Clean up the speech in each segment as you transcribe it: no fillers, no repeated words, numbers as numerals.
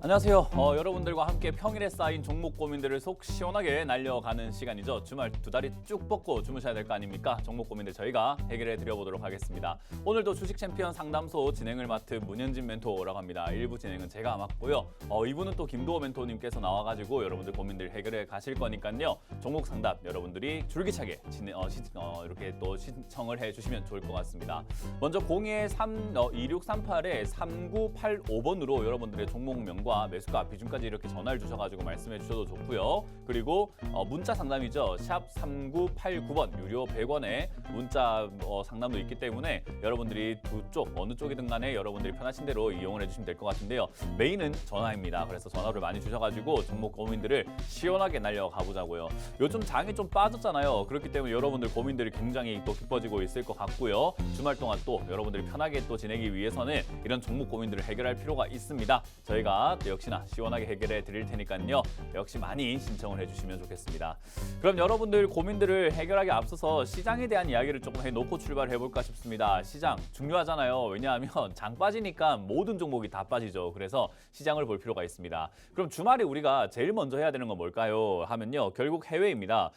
안녕하세요. 여러분들과 함께 평일에 쌓인 종목 고민들을 속 시원하게 날려가는 시간이죠. 주말 두 다리 쭉 뻗고 주무셔야 될 거 아닙니까? 종목 고민들 저희가 해결해 드려보도록 하겠습니다. 오늘도 주식 챔피언 상담소 진행을 맡은 문현진 멘토라고 합니다. 1부 진행은 제가 맡고요. 2부는 또 김도호 멘토님께서 나와가지고 여러분들 고민들 해결해 가실 거니까요. 종목 상담 여러분들이 줄기차게 이렇게 또 신청을 해주시면 좋을 것 같습니다. 먼저 022638-3985번으로 여러분들의 종목명과 매수가 비중까지 이렇게 전화를 주셔가지고 말씀해 주셔도 좋고요. 그리고 문자 상담이죠. 샵 3989번 유료 100원에 문자 상담도 있기 때문에 여러분들이 두 쪽 어느 쪽이든 간에 여러분들이 편하신 대로 이용을 해주시면 될 것 같은데요. 메인은 전화입니다. 그래서 전화를 많이 주셔가지고 종목 고민들을 시원하게 날려가 보자고요. 요즘 장이 좀 빠졌잖아요. 그렇기 때문에 여러분들 고민들이 굉장히 또 깊어지고 있을 것 같고요. 주말 동안 또 여러분들이 편하게 또 지내기 위해서는 이런 종목 고민들을 해결할 필요가 있습니다. 저희가 또 역시나 시원하게 해결해 드릴 테니까요. 역시 많이 신청을 해주시면 좋겠습니다. 그럼 여러분들 고민들을 해결하기 앞서서 시장에 대한 이야기를 조금 해놓고 출발해 볼까 싶습니다. 시장 중요하잖아요. 왜냐하면 장 빠지니까 모든 종목이 다 빠지죠. 그래서 시장을 볼 필요가 있습니다. 그럼 주말에 우리가 제일 먼저 해야 되는 건 뭘까요? 하면요. 결국 해외입니다.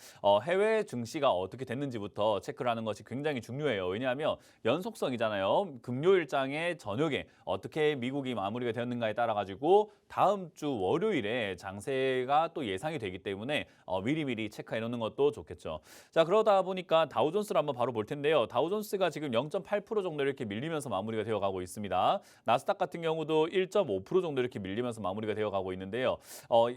해외 증시가 어떻게 됐는지부터 체크를 하는 것이 굉장히 중요해요. 왜냐하면 연속성이잖아요. 금요일장의 저녁에 어떻게 미국이 마무리가 되었는가에 따라 가지고 다음 주 월요일에 장세가 또 예상이 되기 때문에 미리미리 체크해 놓는 것도 좋겠죠. 자, 그러다 보니까 다우존스를 한번 바로 볼 텐데요. 다우존스가 지금 0.8% 정도 이렇게 밀리면서 마무리가 되어 가고 있습니다. 나스닥 같은 경우도 1.5% 정도 이렇게 밀리면서 마무리가 되어 가고 있는데요.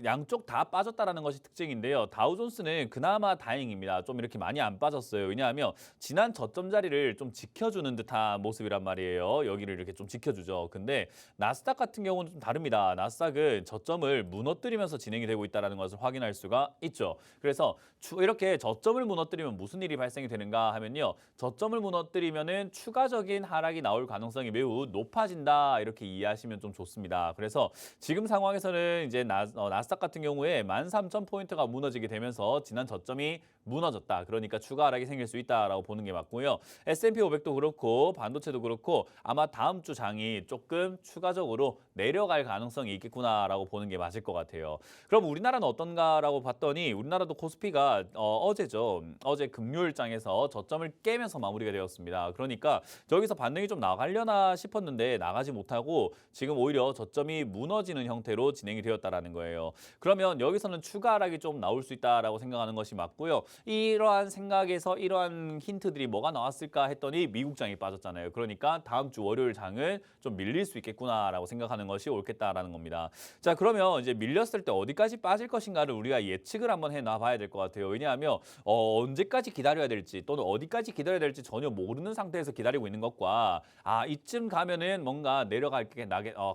양쪽 다 빠졌다라는 것이 특징인데요. 다우존스는 그나마 다행입니다. 좀 이렇게 많이 안 빠졌어요. 왜냐하면 지난 저점 자리를 좀 지켜주는 듯한 모습이란 말이에요. 여기를 이렇게 좀 지켜주죠. 근데 나스닥 같은 경우는 좀 다릅니다. 나스닥은 저점을 무너뜨리면서 진행이 되고 있다는 것을 확인할 수가 있죠. 그래서 이렇게 저점을 무너뜨리면 무슨 일이 발생이 되는가 하면요. 저점을 무너뜨리면은 추가적인 하락이 나올 가능성이 매우 높아진다. 이렇게 이해하시면 좀 좋습니다. 그래서 지금 상황에서는 이제 나스닥 같은 경우에 13,000포인트가 무너지게 되면서 지난 저점이 무너졌다. 그러니까 추가 하락이 생길 수 있다라고 보는 게 맞고요. S&P 500도 그렇고 반도체도 그렇고 아마 다음 주 장이 조금 추가적으로 내려갈 가능성이 있겠구나라고 보는 게 맞을 것 같아요. 그럼 우리나라는 어떤가라고 봤더니 우리나라도 코스피가 어제죠. 어제 금요일장에서 저점을 깨면서 마무리가 되었습니다. 그러니까 저기서 반등이 좀 나가려나 싶었는데 나가지 못하고 지금 오히려 저점이 무너지는 형태로 진행이 되었다라는 거예요. 그러면 여기서는 추가 하락이 좀 나올 수 있다라고 생각하는 것이 맞고요. 이러한 생각에서 이러한 힌트들이 뭐가 나왔을까 했더니 미국장이 빠졌잖아요. 그러니까 다음 주 월요일 장은 좀 밀릴 수 있겠구나라고 생각하는 것이 옳겠다라는 겁니다. 자, 그러면 이제 밀렸을 때 어디까지 빠질 것인가를 우리가 예측을 한번 해놔 봐야 될 것 같아요. 왜냐하면 언제까지 기다려야 될지 또는 어디까지 기다려야 될지 전혀 모르는 상태에서 기다리고 있는 것과 이쯤 가면은 뭔가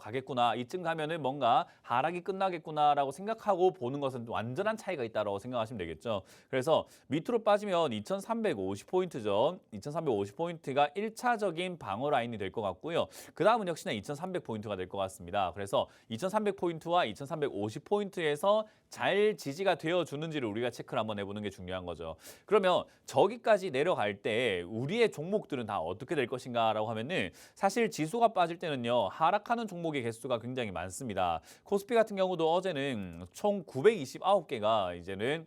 가겠구나. 이쯤 가면은 뭔가 하락이 끝나겠구나라고 생각하고 보는 것은 완전한 차이가 있다고 생각하시면 되겠죠. 그래서 밑으로 빠지면 2350포인트죠. 2350포인트가 1차적인 방어 라인이 될 것 같고요. 그 다음은 역시나 2300포인트가 될 것 같습니다. 그래서 2300포인트와 2350포인트에서 잘 지지가 되어주는지를 우리가 체크를 한번 해보는 게 중요한 거죠. 그러면 저기까지 내려갈 때 우리의 종목들은 다 어떻게 될 것인가라고 하면은 사실 지수가 빠질 때는요. 하락하는 종목의 개수가 굉장히 많습니다. 코스피 같은 경우도 어제는 총 929개가 이제는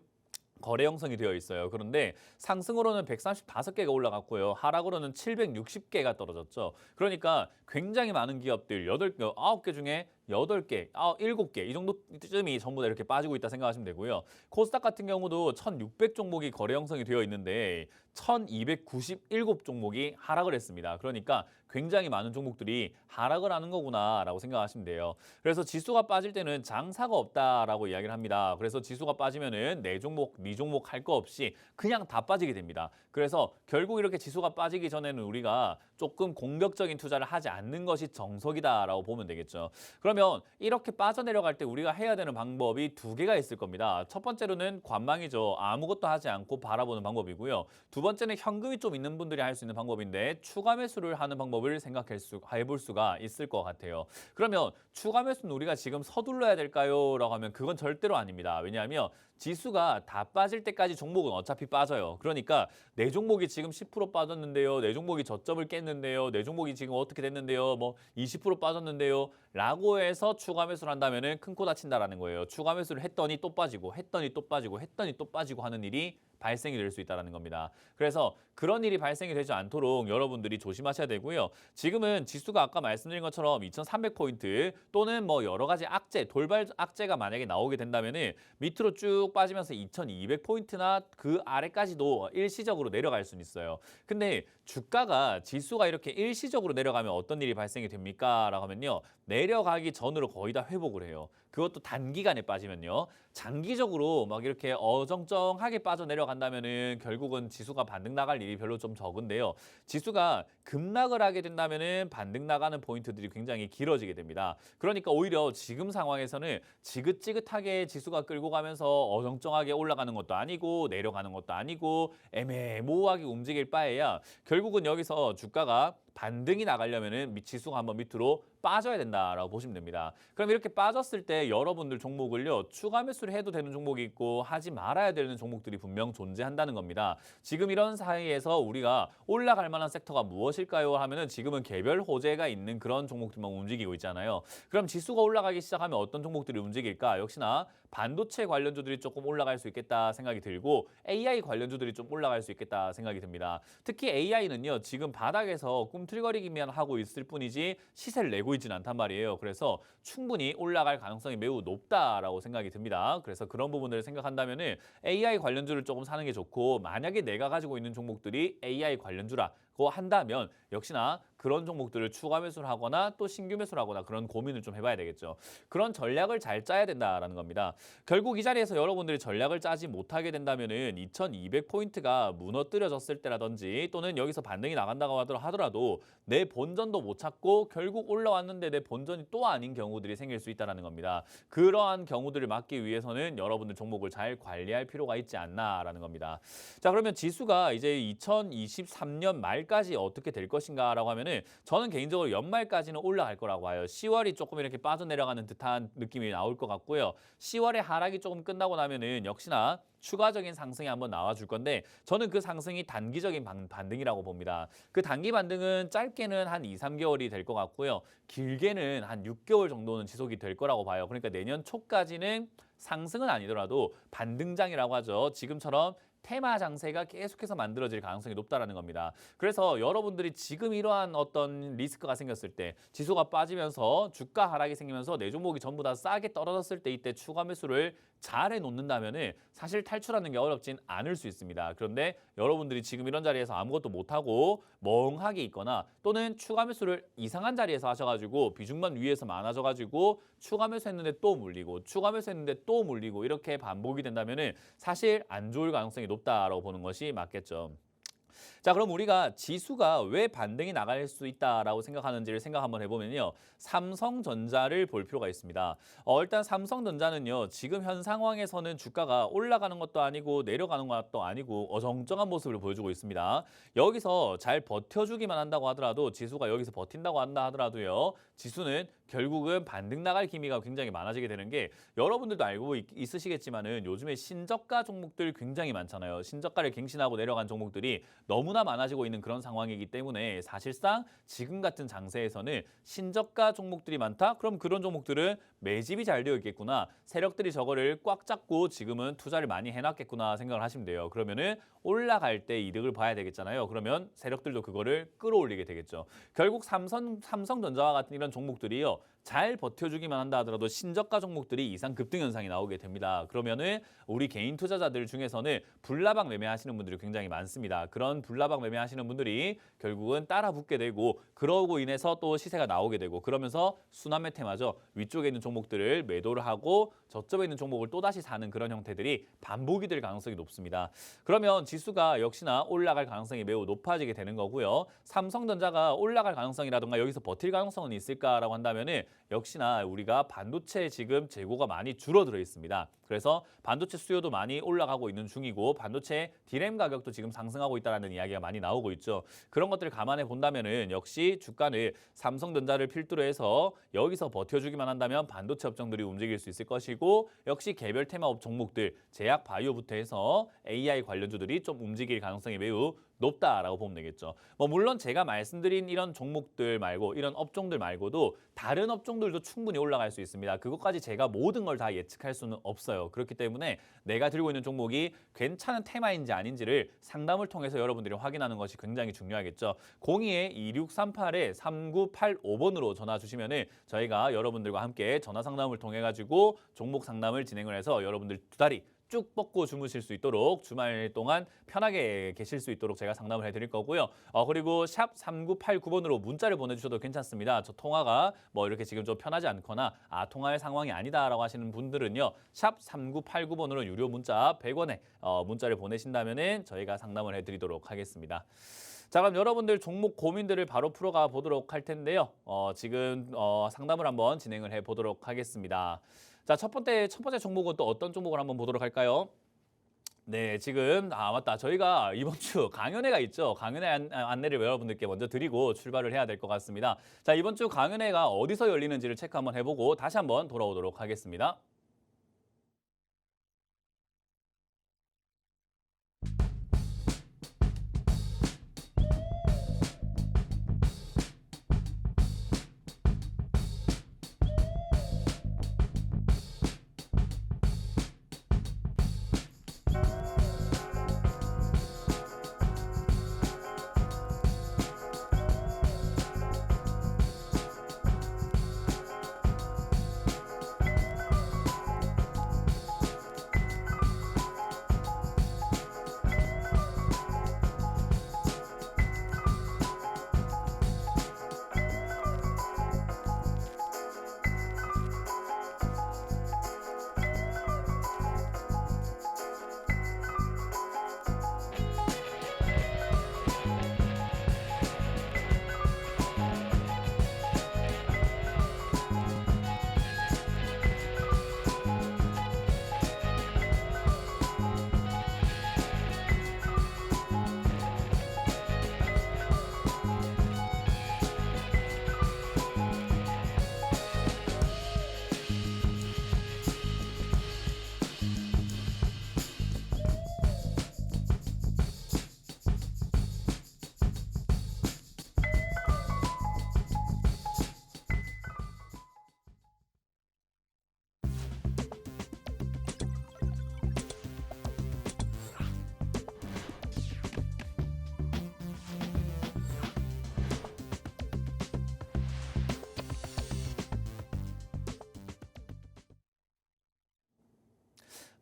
거래 형성이 되어 있어요. 그런데 상승으로는 135개가 올라갔고요. 하락으로는 760개가 떨어졌죠. 그러니까 굉장히 많은 기업들 9개 중에 8개, 7개 이 정도쯤이 전부 다 이렇게 빠지고 있다 생각하시면 되고요. 코스닥 같은 경우도 1,600종목이 거래 형성이 되어 있는데 1,297종목이 하락을 했습니다. 그러니까 굉장히 많은 종목들이 하락을 하는 거구나라고 생각하시면 돼요. 그래서 지수가 빠질 때는 장사가 없다라고 이야기를 합니다. 그래서 지수가 빠지면은 4종목, 2종목 할 거 없이 그냥 다 빠지게 됩니다. 그래서 결국 이렇게 지수가 빠지기 전에는 우리가 조금 공격적인 투자를 하지 않는 것이 정석이다라고 보면 되겠죠. 그러면 이렇게 빠져내려갈 때 우리가 해야 되는 방법이 두 개가 있을 겁니다. 첫 번째로는 관망이죠. 아무것도 하지 않고 바라보는 방법이고요. 두 번째는 현금이 좀 있는 분들이 할 수 있는 방법인데 추가 매수를 하는 방법을 해볼 수가 있을 것 같아요. 그러면 추가 매수는 우리가 지금 서둘러야 될까요? 라고 하면 그건 절대로 아닙니다. 왜냐하면 지수가 다 빠질 때까지 종목은 어차피 빠져요. 그러니까 내 종목이 지금 10% 빠졌는데요. 내 종목이 저점을 깼는데요. 내 종목이 지금 어떻게 됐는데요. 뭐 20% 빠졌는데요. 라고 해서 추가 매수를 한다면은 큰 코 다친다라는 거예요. 추가 매수를 했더니 또 빠지고 했더니 또 빠지고 했더니 또 빠지고 하는 일이 발생이 될 수 있다는 겁니다. 그래서 그런 일이 발생이 되지 않도록 여러분들이 조심하셔야 되고요. 지금은 지수가 아까 말씀드린 것처럼 2300포인트 또는 뭐 여러 가지 악재, 돌발 악재가 만약에 나오게 된다면은 밑으로 쭉 빠지면서 2200포인트나 그 아래까지도 일시적으로 내려갈 수는 있어요. 근데 주가가 지수가 이렇게 일시적으로 내려가면 어떤 일이 발생이 됩니까? 라고 하면요. 내려가기 전으로 거의 다 회복을 해요. 그것도 단기간에 빠지면요. 장기적으로 막 이렇게 어정쩡하게 빠져 내려간다면은 결국은 지수가 반등 나갈 일이 별로 좀 적은데요. 지수가 급락을 하게 된다면은 반등 나가는 포인트들이 굉장히 길어지게 됩니다. 그러니까 오히려 지금 상황에서는 지긋지긋하게 지수가 끌고 가면서 어정쩡하게 올라가는 것도 아니고 내려가는 것도 아니고 애매모호하게 움직일 바에야 결국은 여기서 주가가 반등이 나가려면은 지수가 한번 밑으로 빠져야 된다라고 보시면 됩니다. 그럼 이렇게 빠졌을 때 여러분들 종목을요. 추가 매수를 해도 되는 종목이 있고 하지 말아야 되는 종목들이 분명 존재한다는 겁니다. 지금 이런 사이에서 우리가 올라갈 만한 섹터가 무엇일까요? 하면은 지금은 개별 호재가 있는 그런 종목들만 움직이고 있잖아요. 그럼 지수가 올라가기 시작하면 어떤 종목들이 움직일까? 역시나 반도체 관련주들이 조금 올라갈 수 있겠다 생각이 들고 AI 관련주들이 좀 올라갈 수 있겠다 생각이 듭니다. 특히 AI는요. 지금 바닥에서 꿈틀거리기만 하고 있을 뿐이지 시세를 내고 있지는 않단 말이에요. 그래서 충분히 올라갈 가능성이 매우 높다라고 생각이 듭니다. 그래서 그런 부분들을 생각한다면은 AI 관련주를 조금 사는 게 좋고 만약에 내가 가지고 있는 종목들이 AI 관련주라고 한다면 역시나 그런 종목들을 추가 매수를 하거나 또 신규 매수를 하거나 그런 고민을 좀 해봐야 되겠죠. 그런 전략을 잘 짜야 된다라는 겁니다. 결국 이 자리에서 여러분들이 전략을 짜지 못하게 된다면은 2200포인트가 무너뜨려졌을 때라든지 또는 여기서 반등이 나간다고 하더라도 내 본전도 못 찾고 결국 올라왔는데 내 본전이 또 아닌 경우들이 생길 수 있다는 겁니다. 그러한 경우들을 막기 위해서는 여러분들 종목을 잘 관리할 필요가 있지 않나라는 겁니다. 자, 그러면 지수가 이제 2023년 말까지 어떻게 될 것인가라고 하면은 저는 개인적으로 연말까지는 올라갈 거라고 봐요. 10월이 조금 이렇게 빠져내려가는 듯한 느낌이 나올 것 같고요. 10월에 하락이 조금 끝나고 나면은 역시나 추가적인 상승이 한번 나와줄 건데 저는 그 상승이 단기적인 반등이라고 봅니다. 그 단기 반등은 짧게는 한 2, 3개월이 될 것 같고요. 길게는 한 6개월 정도는 지속이 될 거라고 봐요. 그러니까 내년 초까지는 상승은 아니더라도 반등장이라고 하죠. 지금처럼 테마 장세가 계속해서 만들어질 가능성이 높다라는 겁니다. 그래서 여러분들이 지금 이러한 어떤 리스크가 생겼을 때 지수가 빠지면서 주가 하락이 생기면서 내 종목이 전부 다 싸게 떨어졌을 때 이때 추가 매수를 잘 해놓는다면은 사실 탈출하는 게 어렵진 않을 수 있습니다. 그런데 여러분들이 지금 이런 자리에서 아무것도 못하고 멍하게 있거나 또는 추가 매수를 이상한 자리에서 하셔가지고 비중만 위에서 많아져가지고 추가 매수했는데 또 물리고 추가 매수했는데 또 물리고 이렇게 반복이 된다면은 사실 안 좋을 가능성이 높다라고 보는 것이 맞겠죠. 자, 그럼 우리가 지수가 왜 반등이 나갈 수 있다라고 생각하는지를 생각 한번 해보면요. 삼성전자를 볼 필요가 있습니다. 일단 삼성전자는요. 지금 현 상황에서는 주가가 올라가는 것도 아니고 내려가는 것도 아니고 어정쩡한 모습을 보여주고 있습니다. 여기서 잘 버텨주기만 한다고 하더라도 지수가 여기서 버틴다고 한다 하더라도요. 지수는 결국은 반등 나갈 기미가 굉장히 많아지게 되는 게 여러분들도 알고 있으시겠지만은 요즘에 신저가 종목들 굉장히 많잖아요. 신저가를 갱신하고 내려간 종목들이 너무나 많아지고 있는 그런 상황이기 때문에 사실상 지금 같은 장세에서는 신저가 종목들이 많다? 그럼 그런 종목들은 매집이 잘 되어 있겠구나. 세력들이 저거를 꽉 잡고 지금은 투자를 많이 해놨겠구나 생각을 하시면 돼요. 그러면은 올라갈 때 이득을 봐야 되겠잖아요. 그러면 세력들도 그거를 끌어올리게 되겠죠. 결국 삼성전자와 같은 이런 종목들이요. 잘 버텨주기만 한다 하더라도 신저가 종목들이 이상 급등 현상이 나오게 됩니다. 그러면은 우리 개인 투자자들 중에서는 불나방 매매하시는 분들이 굉장히 많습니다. 그런 불나방 매매하시는 분들이 결국은 따라 붙게 되고 그러고 인해서 또 시세가 나오게 되고 그러면서 순환매 테마죠. 위쪽에 있는 종목들을 매도를 하고 저점에 있는 종목을 또다시 사는 그런 형태들이 반복이 될 가능성이 높습니다. 그러면 지수가 역시나 올라갈 가능성이 매우 높아지게 되는 거고요. 삼성전자가 올라갈 가능성이라든가 여기서 버틸 가능성은 있을까라고 한다면은 역시나 우리가 반도체 지금 재고가 많이 줄어들어 있습니다. 그래서 반도체 수요도 많이 올라가고 있는 중이고 반도체 D램 가격도 지금 상승하고 있다는 이야기가 많이 나오고 있죠. 그런 것들을 감안해 본다면은 역시 주가는 삼성전자를 필두로 해서 여기서 버텨주기만 한다면 반도체 업종들이 움직일 수 있을 것이고 역시 개별 테마업 종목들 제약 바이오부터 해서 AI 관련주들이 좀 움직일 가능성이 매우 높다라고 보면 되겠죠. 뭐 물론 제가 말씀드린 이런 종목들 말고 이런 업종들 말고도 다른 업종들도 충분히 올라갈 수 있습니다. 그것까지 제가 모든 걸 다 예측할 수는 없어요. 그렇기 때문에 내가 들고 있는 종목이 괜찮은 테마인지 아닌지를 상담을 통해서 여러분들이 확인하는 것이 굉장히 중요하겠죠. 02-2638-3985번으로 전화 주시면은 저희가 여러분들과 함께 전화 상담을 통해 가지고 종목 상담을 진행을 해서 여러분들 두 다리 쭉 뻗고 주무실 수 있도록 주말 동안 편하게 계실 수 있도록 제가 상담을 해드릴 거고요. 그리고 샵 3989번으로 문자를 보내주셔도 괜찮습니다. 저 통화가 뭐 이렇게 지금 좀 편하지 않거나 통화할 상황이 아니다라고 하시는 분들은요. 샵 3989번으로 유료 문자 100원에 문자를 보내신다면은 저희가 상담을 해드리도록 하겠습니다. 자, 그럼 여러분들 종목 고민들을 바로 풀어가 보도록 할 텐데요. 지금 상담을 한번 진행을 해보도록 하겠습니다. 자, 첫 번째 종목은 또 어떤 종목을 한번 보도록 할까요? 네, 지금 맞다. 저희가 이번 주 강연회가 있죠. 강연회 안내를 여러분들께 먼저 드리고 출발을 해야 될 것 같습니다. 자, 이번 주 강연회가 어디서 열리는지를 체크 한번 해보고 다시 한번 돌아오도록 하겠습니다.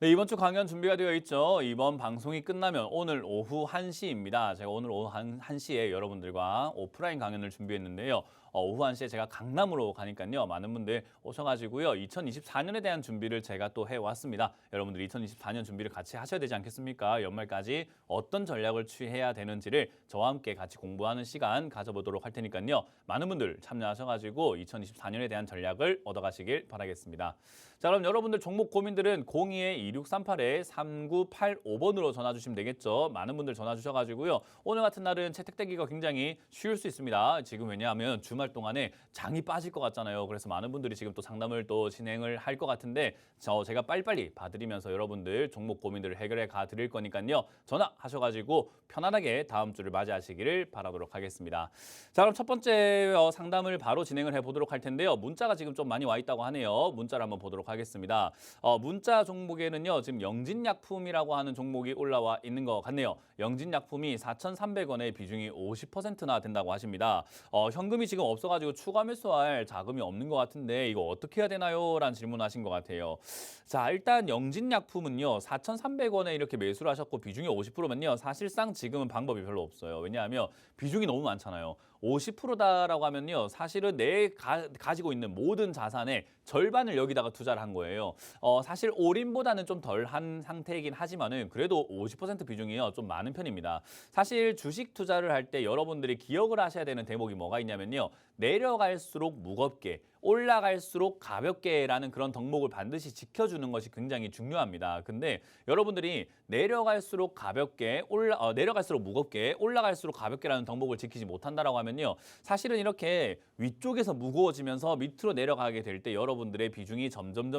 네, 이번 주 강연 준비가 되어 있죠. 이번 방송이 끝나면 오늘 오후 1시입니다. 제가 오늘 오후 1시에 여러분들과 오프라인 강연을 준비했는데요. 오후 1시에 제가 강남으로 가니까요. 많은 분들 오셔가지고요. 2024년에 대한 준비를 제가 또 해왔습니다. 여러분들 2024년 준비를 같이 하셔야 되지 않겠습니까? 연말까지 어떤 전략을 취해야 되는지를 저와 함께 같이 공부하는 시간 가져보도록 할 테니까요. 많은 분들 참여하셔가지고 2024년에 대한 전략을 얻어가시길 바라겠습니다. 자, 그럼 여러분들 종목 고민들은 02-2638-3985번으로 전화 주시면 되겠죠. 많은 분들 전화 주셔가지고요. 오늘 같은 날은 채택되기가 굉장히 쉬울 수 있습니다. 지금 왜냐하면 주말 동안에 장이 빠질 것 같잖아요. 그래서 많은 분들이 지금 또 상담을 또 진행을 할 것 같은데 제가 빨리빨리 봐드리면서 여러분들 종목 고민들을 해결해 가 드릴 거니까요. 전화하셔가지고 편안하게 다음 주를 맞이하시기를 바라도록 하겠습니다. 자, 그럼 첫 번째 상담을 바로 진행을 해보도록 할 텐데요. 문자가 지금 좀 많이 와 있다고 하네요. 문자를 한번 보도록 하겠습니다. 문자 종목에는요. 지금 영진약품이라고 하는 종목이 올라와 있는 것 같네요. 영진약품이 4,300원의 비중이 50%나 된다고 하십니다. 현금이 지금 없어가지고 추가 매수할 자금이 없는 것 같은데 이거 어떻게 해야 되나요? 라는 질문하신 것 같아요. 자, 일단 영진약품은요. 4,300원에 이렇게 매수를 하셨고 비중이 50%면요. 사실상 지금은 방법이 별로 없어요. 왜냐하면 비중이 너무 많잖아요. 50%다라고 하면요. 사실은 가지고 있는 모든 자산의 절반을 여기다가 투자를 한 거예요. 사실 올인보다는 좀 덜한 상태이긴 하지만은 그래도 50% 비중이요. 좀 많은 편입니다. 사실 주식 투자를 할 때 여러분들이 기억을 하셔야 되는 대목이 뭐가 있냐면요. 내려갈수록 무겁게 올라갈수록 가볍게라는 그런 덕목을 반드시 지켜주는 것이 굉장히 중요합니다. 근데 여러분들이 내려갈수록 가볍게 내려갈수록 무겁게 올라갈수록 가볍게라는 덕목을 지키지 못한다라고 하면요. 사실은 이렇게 위쪽에서 무거워지면서 밑으로 내려가게 될 때 여러분들의 비중이 점점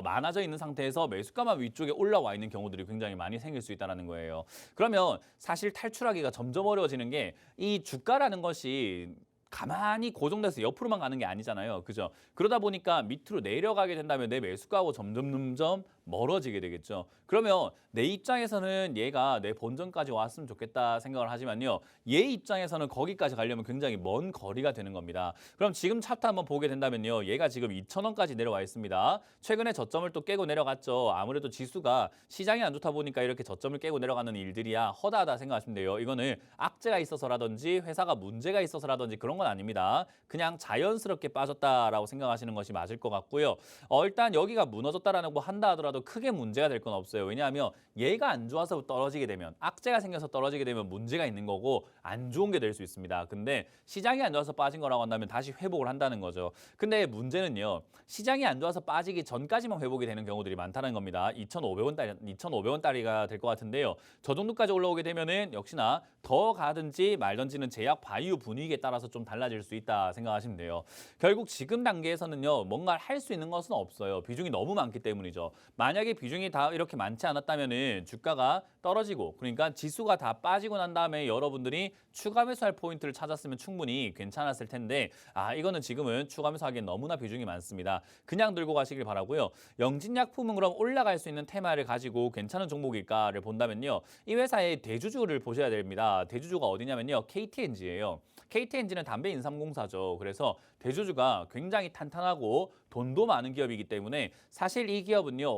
많아져 있는 상태에서 매수가만 위쪽에 올라와 있는 경우들이 굉장히 많이 생길 수 있다는 거예요. 그러면 사실 탈출하기가 점점 어려워지는 게 이 주가라는 것이 가만히 고정돼서 옆으로만 가는 게 아니잖아요. 그죠? 그러다 보니까 밑으로 내려가게 된다면 내 매수가하고 점점 멀어지게 되겠죠. 그러면 내 입장에서는 얘가 내 본전까지 왔으면 좋겠다 생각을 하지만요. 얘 입장에서는 거기까지 가려면 굉장히 먼 거리가 되는 겁니다. 그럼 지금 차트 한번 보게 된다면요. 얘가 지금 2,000원까지 내려와 있습니다. 최근에 저점을 또 깨고 내려갔죠. 아무래도 지수가 시장이 안 좋다 보니까 이렇게 저점을 깨고 내려가는 일들이야 허다하다 생각하시면 돼요. 이거는 악재가 있어서라든지 회사가 문제가 있어서라든지 그런 건 아닙니다. 그냥 자연스럽게 빠졌다라고 생각하시는 것이 맞을 것 같고요. 일단 여기가 무너졌다라고 한다 하더라도 크게 문제가 될 건 없어요. 왜냐하면 얘가 안 좋아서 떨어지게 되면 악재가 생겨서 떨어지게 되면 문제가 있는 거고 안 좋은 게 될 수 있습니다. 근데 시장이 안 좋아서 빠진 거라고 한다면 다시 회복을 한다는 거죠. 근데 문제는요. 시장이 안 좋아서 빠지기 전까지만 회복이 되는 경우들이 많다는 겁니다. 2,500원짜리가 될 것 같은데요. 저 정도까지 올라오게 되면은 역시나 더 가든지 말든지는 제약 바이오 분위기에 따라서 좀 달라질 수 있다 생각하시면 돼요. 결국 지금 단계에서는요. 뭔가를 할 수 있는 것은 없어요. 비중이 너무 많기 때문이죠. 만약에 비중이 다 이렇게 많지 않았다면은 주가가 떨어지고 그러니까 지수가 다 빠지고 난 다음에 여러분들이 추가 매수할 포인트를 찾았으면 충분히 괜찮았을 텐데 이거는 지금은 추가 매수하기엔 너무나 비중이 많습니다. 그냥 들고 가시길 바라고요. 영진약품은 그럼 올라갈 수 있는 테마를 가지고 괜찮은 종목일까를 본다면요. 이 회사의 대주주를 보셔야 됩니다. 대주주가 어디냐면요. KTNG예요. KTNG는 담배 인삼공사죠. 그래서 대주주가 굉장히 탄탄하고 돈도 많은 기업이기 때문에 사실 이 기업은요.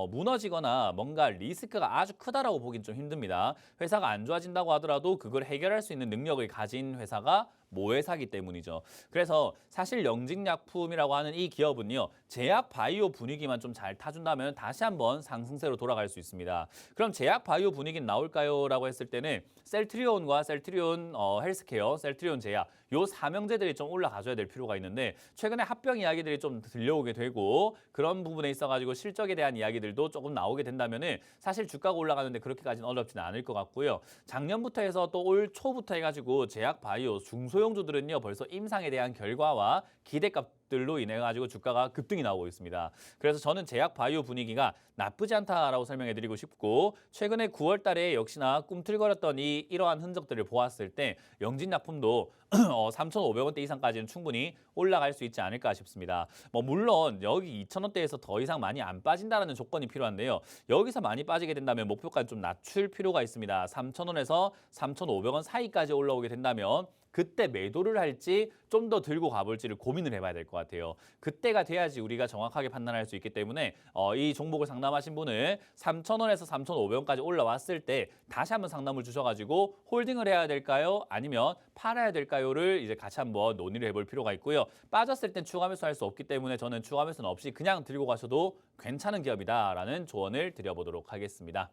무너지거나 뭔가 리스크가 아주 크다라고 보긴 좀 힘듭니다. 회사가 안 좋아진다고 하더라도 그걸 해결할 수 있는 능력을 가진 회사가 모회사기 때문이죠. 그래서 사실 영직약품이라고 하는 이 기업은요. 제약 바이오 분위기만 좀 잘 타준다면 다시 한번 상승세로 돌아갈 수 있습니다. 그럼 제약 바이오 분위기는 나올까요? 라고 했을 때는 셀트리온과 셀트리온 헬스케어, 셀트리온 제약 요 삼형제들이 좀 올라가줘야 될 필요가 있는데 최근에 합병 이야기들이 좀 들려오게 되고 그런 부분에 있어가지고 실적에 대한 이야기들도 조금 나오게 된다면은 사실 주가가 올라가는데 그렇게까지는 어렵지는 않을 것 같고요. 작년부터 해서 또 올 초부터 해가지고 제약 바이오 중소형주들은요 벌써 임상에 대한 결과와 기대값들로 인해 가지고 주가가 급등이 나오고 있습니다. 그래서 저는 제약 바이오 분위기가 나쁘지 않다라고 설명해드리고 싶고 최근에 9월 달에 역시나 꿈틀거렸던 이러한 흔적들을 보았을 때 영진약품도 3,500원대 이상까지는 충분히 올라갈 수 있지 않을까 싶습니다. 물론 여기 2,000원대에서 더 이상 많이 안 빠진다는 조건이 필요한데요. 여기서 많이 빠지게 된다면 목표까지 좀 낮출 필요가 있습니다. 3,000원에서 3,500원 사이까지 올라오게 된다면 그때 매도를 할지 좀 더 들고 가볼지를 고민을 해봐야 될 것 같아요. 그때가 돼야지 우리가 정확하게 판단할 수 있기 때문에 이 종목을 상담하신 분은 3,000원에서 3,500원까지 올라왔을 때 다시 한번 상담을 주셔가지고 홀딩을 해야 될까요? 아니면 팔아야 될까요?를 이제 같이 한번 논의를 해볼 필요가 있고요. 빠졌을 땐 추가 매수할 수 없기 때문에 저는 추가 매수는 없이 그냥 들고 가셔도 괜찮은 기업이다라는 조언을 드려보도록 하겠습니다.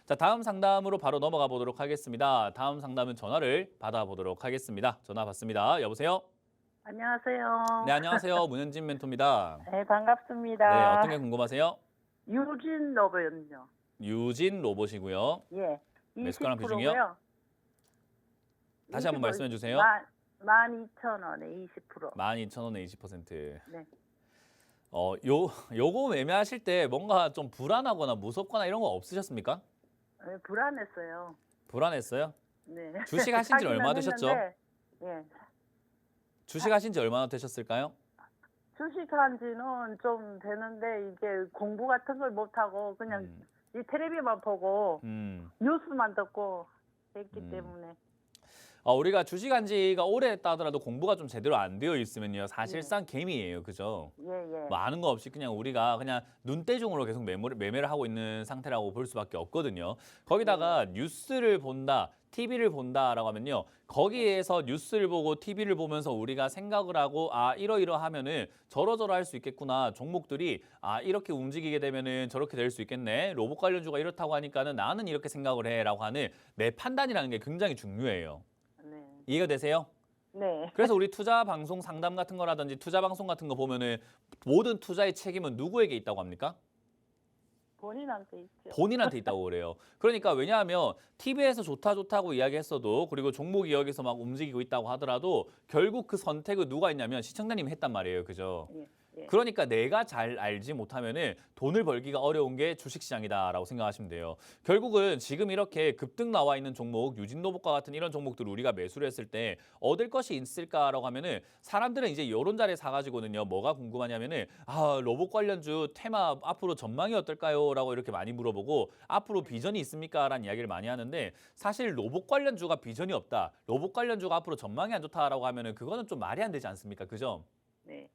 자, 다음 상담으로 바로 넘어가 보도록 하겠습니다. 다음 상담은 전화를 받아보도록 하겠습니다. 전화 받습니다. 여보세요? 안녕하세요. 네, 안녕하세요. 문현진 멘토입니다. 네, 반갑습니다. 네, 어떤 게 궁금하세요? 유진 로봇요. 유진 로봇이고요. 예. 매수가랑 비중이요? 20%고요. 다시 한번 말씀해 주세요. 12,000원에 20%. 12,000원에 20%. 네. 요거 매매하실 때 뭔가 좀 불안하거나 무섭거나 이런 거 없으셨습니까? 네, 불안했어요. 불안했어요? 네. 주식 하신 지 얼마나 되셨죠? 예. 주식 하신 지 얼마나 되셨을까요? 주식한 지는 좀 되는데 이게 공부 같은 걸 못하고 그냥 이 텔레비만 보고 뉴스만 듣고 했기 때문에. 우리가 주식한 지가 오래됐다 하더라도 공부가 좀 제대로 안 되어 있으면요. 사실상 개미예요. 그죠? 예. 아는 거 없이 그냥 우리가 그냥 눈대중으로 계속 매매를 하고 있는 상태라고 볼 수밖에 없거든요. 거기다가 뉴스를 본다, TV를 본다라고 하면요. 거기에서 뉴스를 보고 TV를 보면서 우리가 생각을 하고 이러이러하면은 저러저러 할 수 있겠구나. 종목들이 이렇게 움직이게 되면은 저렇게 될 수 있겠네. 로봇 관련주가 이렇다고 하니까는 나는 이렇게 생각을 해라고 하는 내 판단이라는 게 굉장히 중요해요. 네. 이해가 되세요? 네. 그래서 우리 투자 방송 상담 같은 거라든지 투자 방송 같은 거 보면은 모든 투자의 책임은 누구에게 있다고 합니까? 본인한테 있죠. 본인한테 있다고 그래요. 그러니까 왜냐하면 TV에서 좋다고 이야기했어도 그리고 종목이 여기서 막 움직이고 있다고 하더라도 결국 그 선택을 누가 했냐면 시청자님이 했단 말이에요. 그죠? 예, 예. 그러니까 내가 잘 알지 못하면은 돈을 벌기가 어려운 게 주식시장이다라고 생각하시면 돼요. 결국은 지금 이렇게 급등 나와 있는 종목, 유진로봇과 같은 이런 종목들을 우리가 매수를 했을 때 얻을 것이 있을까라고 하면은 사람들은 이제 이런 자리에 사가지고는요 뭐가 궁금하냐면은 로봇 관련주 테마 앞으로 전망이 어떨까요?라고 이렇게 많이 물어보고 앞으로 비전이 있습니까?라는 이야기를 많이 하는데 사실 로봇 관련주가 비전이 없다, 로봇 관련주가 앞으로 전망이 안 좋다라고 하면은 그거는 좀 말이 안 되지 않습니까? 그죠? 네.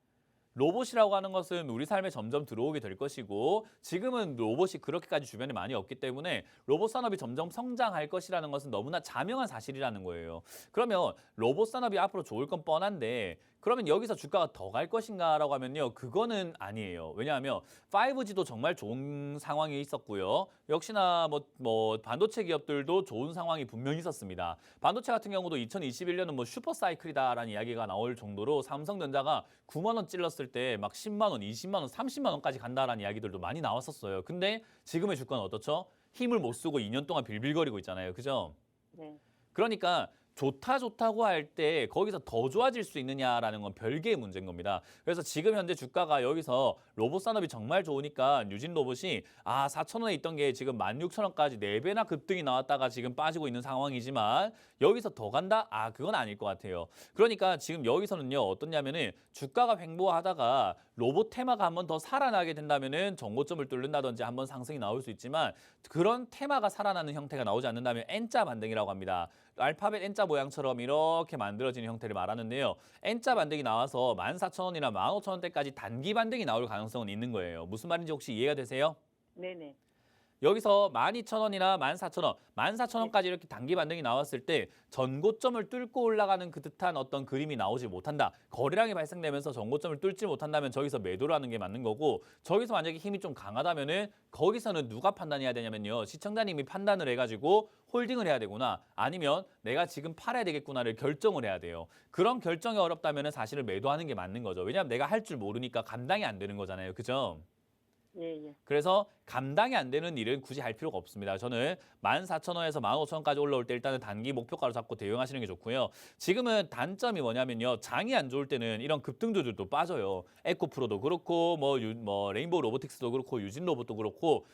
로봇이라고 하는 것은 우리 삶에 점점 들어오게 될 것이고 지금은 로봇이 그렇게까지 주변에 많이 없기 때문에 로봇 산업이 점점 성장할 것이라는 것은 너무나 자명한 사실이라는 거예요. 그러면 로봇 산업이 앞으로 좋을 건 뻔한데 그러면 여기서 주가가 더 갈 것인가라고 하면요. 그거는 아니에요. 왜냐하면 5G도 정말 좋은 상황이 있었고요. 역시나 뭐 반도체 기업들도 좋은 상황이 분명히 있었습니다. 반도체 같은 경우도 2021년은 뭐 슈퍼 사이클이다라는 이야기가 나올 정도로 삼성전자가 9만 원 찔렀을 때 막 10만 원, 20만 원, 30만 원까지 간다라는 이야기들도 많이 나왔었어요. 근데 지금의 주가는 어떻죠? 힘을 못 쓰고 2년 동안 빌빌거리고 있잖아요. 그죠? 네. 그러니까 좋다고 할 때 거기서 더 좋아질 수 있느냐라는 건 별개의 문제인 겁니다. 그래서 지금 현재 주가가 여기서 로봇 산업이 정말 좋으니까 유진 로봇이 4,000원에 있던 게 지금 16,000원까지 4배나 급등이 나왔다가 지금 빠지고 있는 상황이지만 여기서 더 간다? 그건 아닐 것 같아요. 그러니까 지금 여기서는요 어떠냐면은 주가가 횡보하다가 로봇 테마가 한번 더 살아나게 된다면은 정고점을 뚫는다든지 한번 상승이 나올 수 있지만 그런 테마가 살아나는 형태가 나오지 않는다면 N자 반등이라고 합니다. 알파벳 N자 모양처럼 이렇게 만들어지는 형태를 말하는데요. N자 반등이 나와서 14,000원이나 15,000원대까지 단기 반등이 나올 가능성은 있는 거예요. 무슨 말인지 혹시 이해가 되세요? 네네. 여기서 12,000원이나 14,000원, 14,000원까지 이렇게 단기 반등이 나왔을 때 전고점을 뚫고 올라가는 그 듯한 어떤 그림이 나오지 못한다. 거래량이 발생되면서 전고점을 뚫지 못한다면 저기서 매도를 하는 게 맞는 거고 저기서 만약에 힘이 좀 강하다면은 거기서는 누가 판단해야 되냐면요. 시청자님이 판단을 해가지고 홀딩을 해야 되구나 아니면 내가 지금 팔아야 되겠구나를 결정을 해야 돼요. 그런 결정이 어렵다면 사실은 매도하는 게 맞는 거죠. 왜냐하면 내가 할 줄 모르니까 감당이 안 되는 거잖아요. 그죠? 예. 그래서 감당이 안 되는 일은 굳이 할 필요가 없습니다. 저는 14,000원에서 15,000원까지 올라올 때 일단은 단기 목표가로 잡고 대응하시는 게 좋고요. 지금은 단점이 뭐냐면요. 장이 안 좋을 때는 이런 급등주들도 빠져요. 에코프로도 그렇고 뭐 레인보우 로보틱스도 그렇고 유진 로봇도 그렇고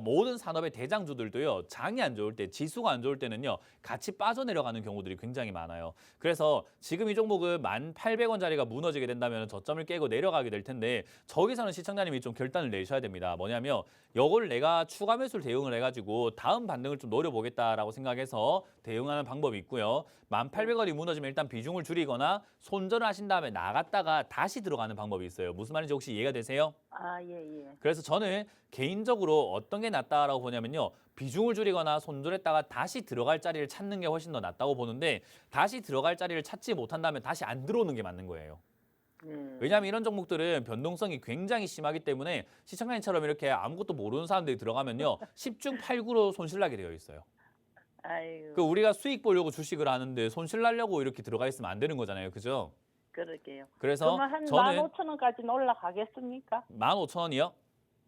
모든 산업의 대장주들도요. 장이 안 좋을 때, 지수가 안 좋을 때는요. 같이 빠져내려가는 경우들이 굉장히 많아요. 그래서 지금 이 종목은 1,800원짜리가 무너지게 된다면 저점을 깨고 내려가게 될 텐데 저기서는 시청자님이 좀 결단을 내셔야 됩니다. 뭐냐면 이걸 내가 추가 매수를 대응을 해가지고 다음 반등을 좀 노려보겠다라고 생각해서 대응하는 방법이 있고요. 1,800원이 무너지면 일단 비중을 줄이거나 손절을 하신 다음에 나갔다가 다시 들어가는 방법이 있어요. 무슨 말인지 혹시 이해가 되세요? 예. 그래서 저는 개인적으로 어떤 게 낫다라고 보냐면요. 비중을 줄이거나 손절했다가 다시 들어갈 자리를 찾는 게 훨씬 더 낫다고 보는데 다시 들어갈 자리를 찾지 못한다면 다시 안 들어오는 게 맞는 거예요. 왜냐하면 이런 종목들은 변동성이 굉장히 심하기 때문에 시청자님처럼 이렇게 아무것도 모르는 사람들이 들어가면요. 10중 8구로 손실나게 되어 있어요. 아유. 우리가 수익 보려고 주식을 하는데 손실 나려고 이렇게 들어가 있으면 안 되는 거잖아요. 그죠? 그러게요. 그래서 그러면 한 저는 15,000원까지는 올라가겠습니까? 15,000원이요?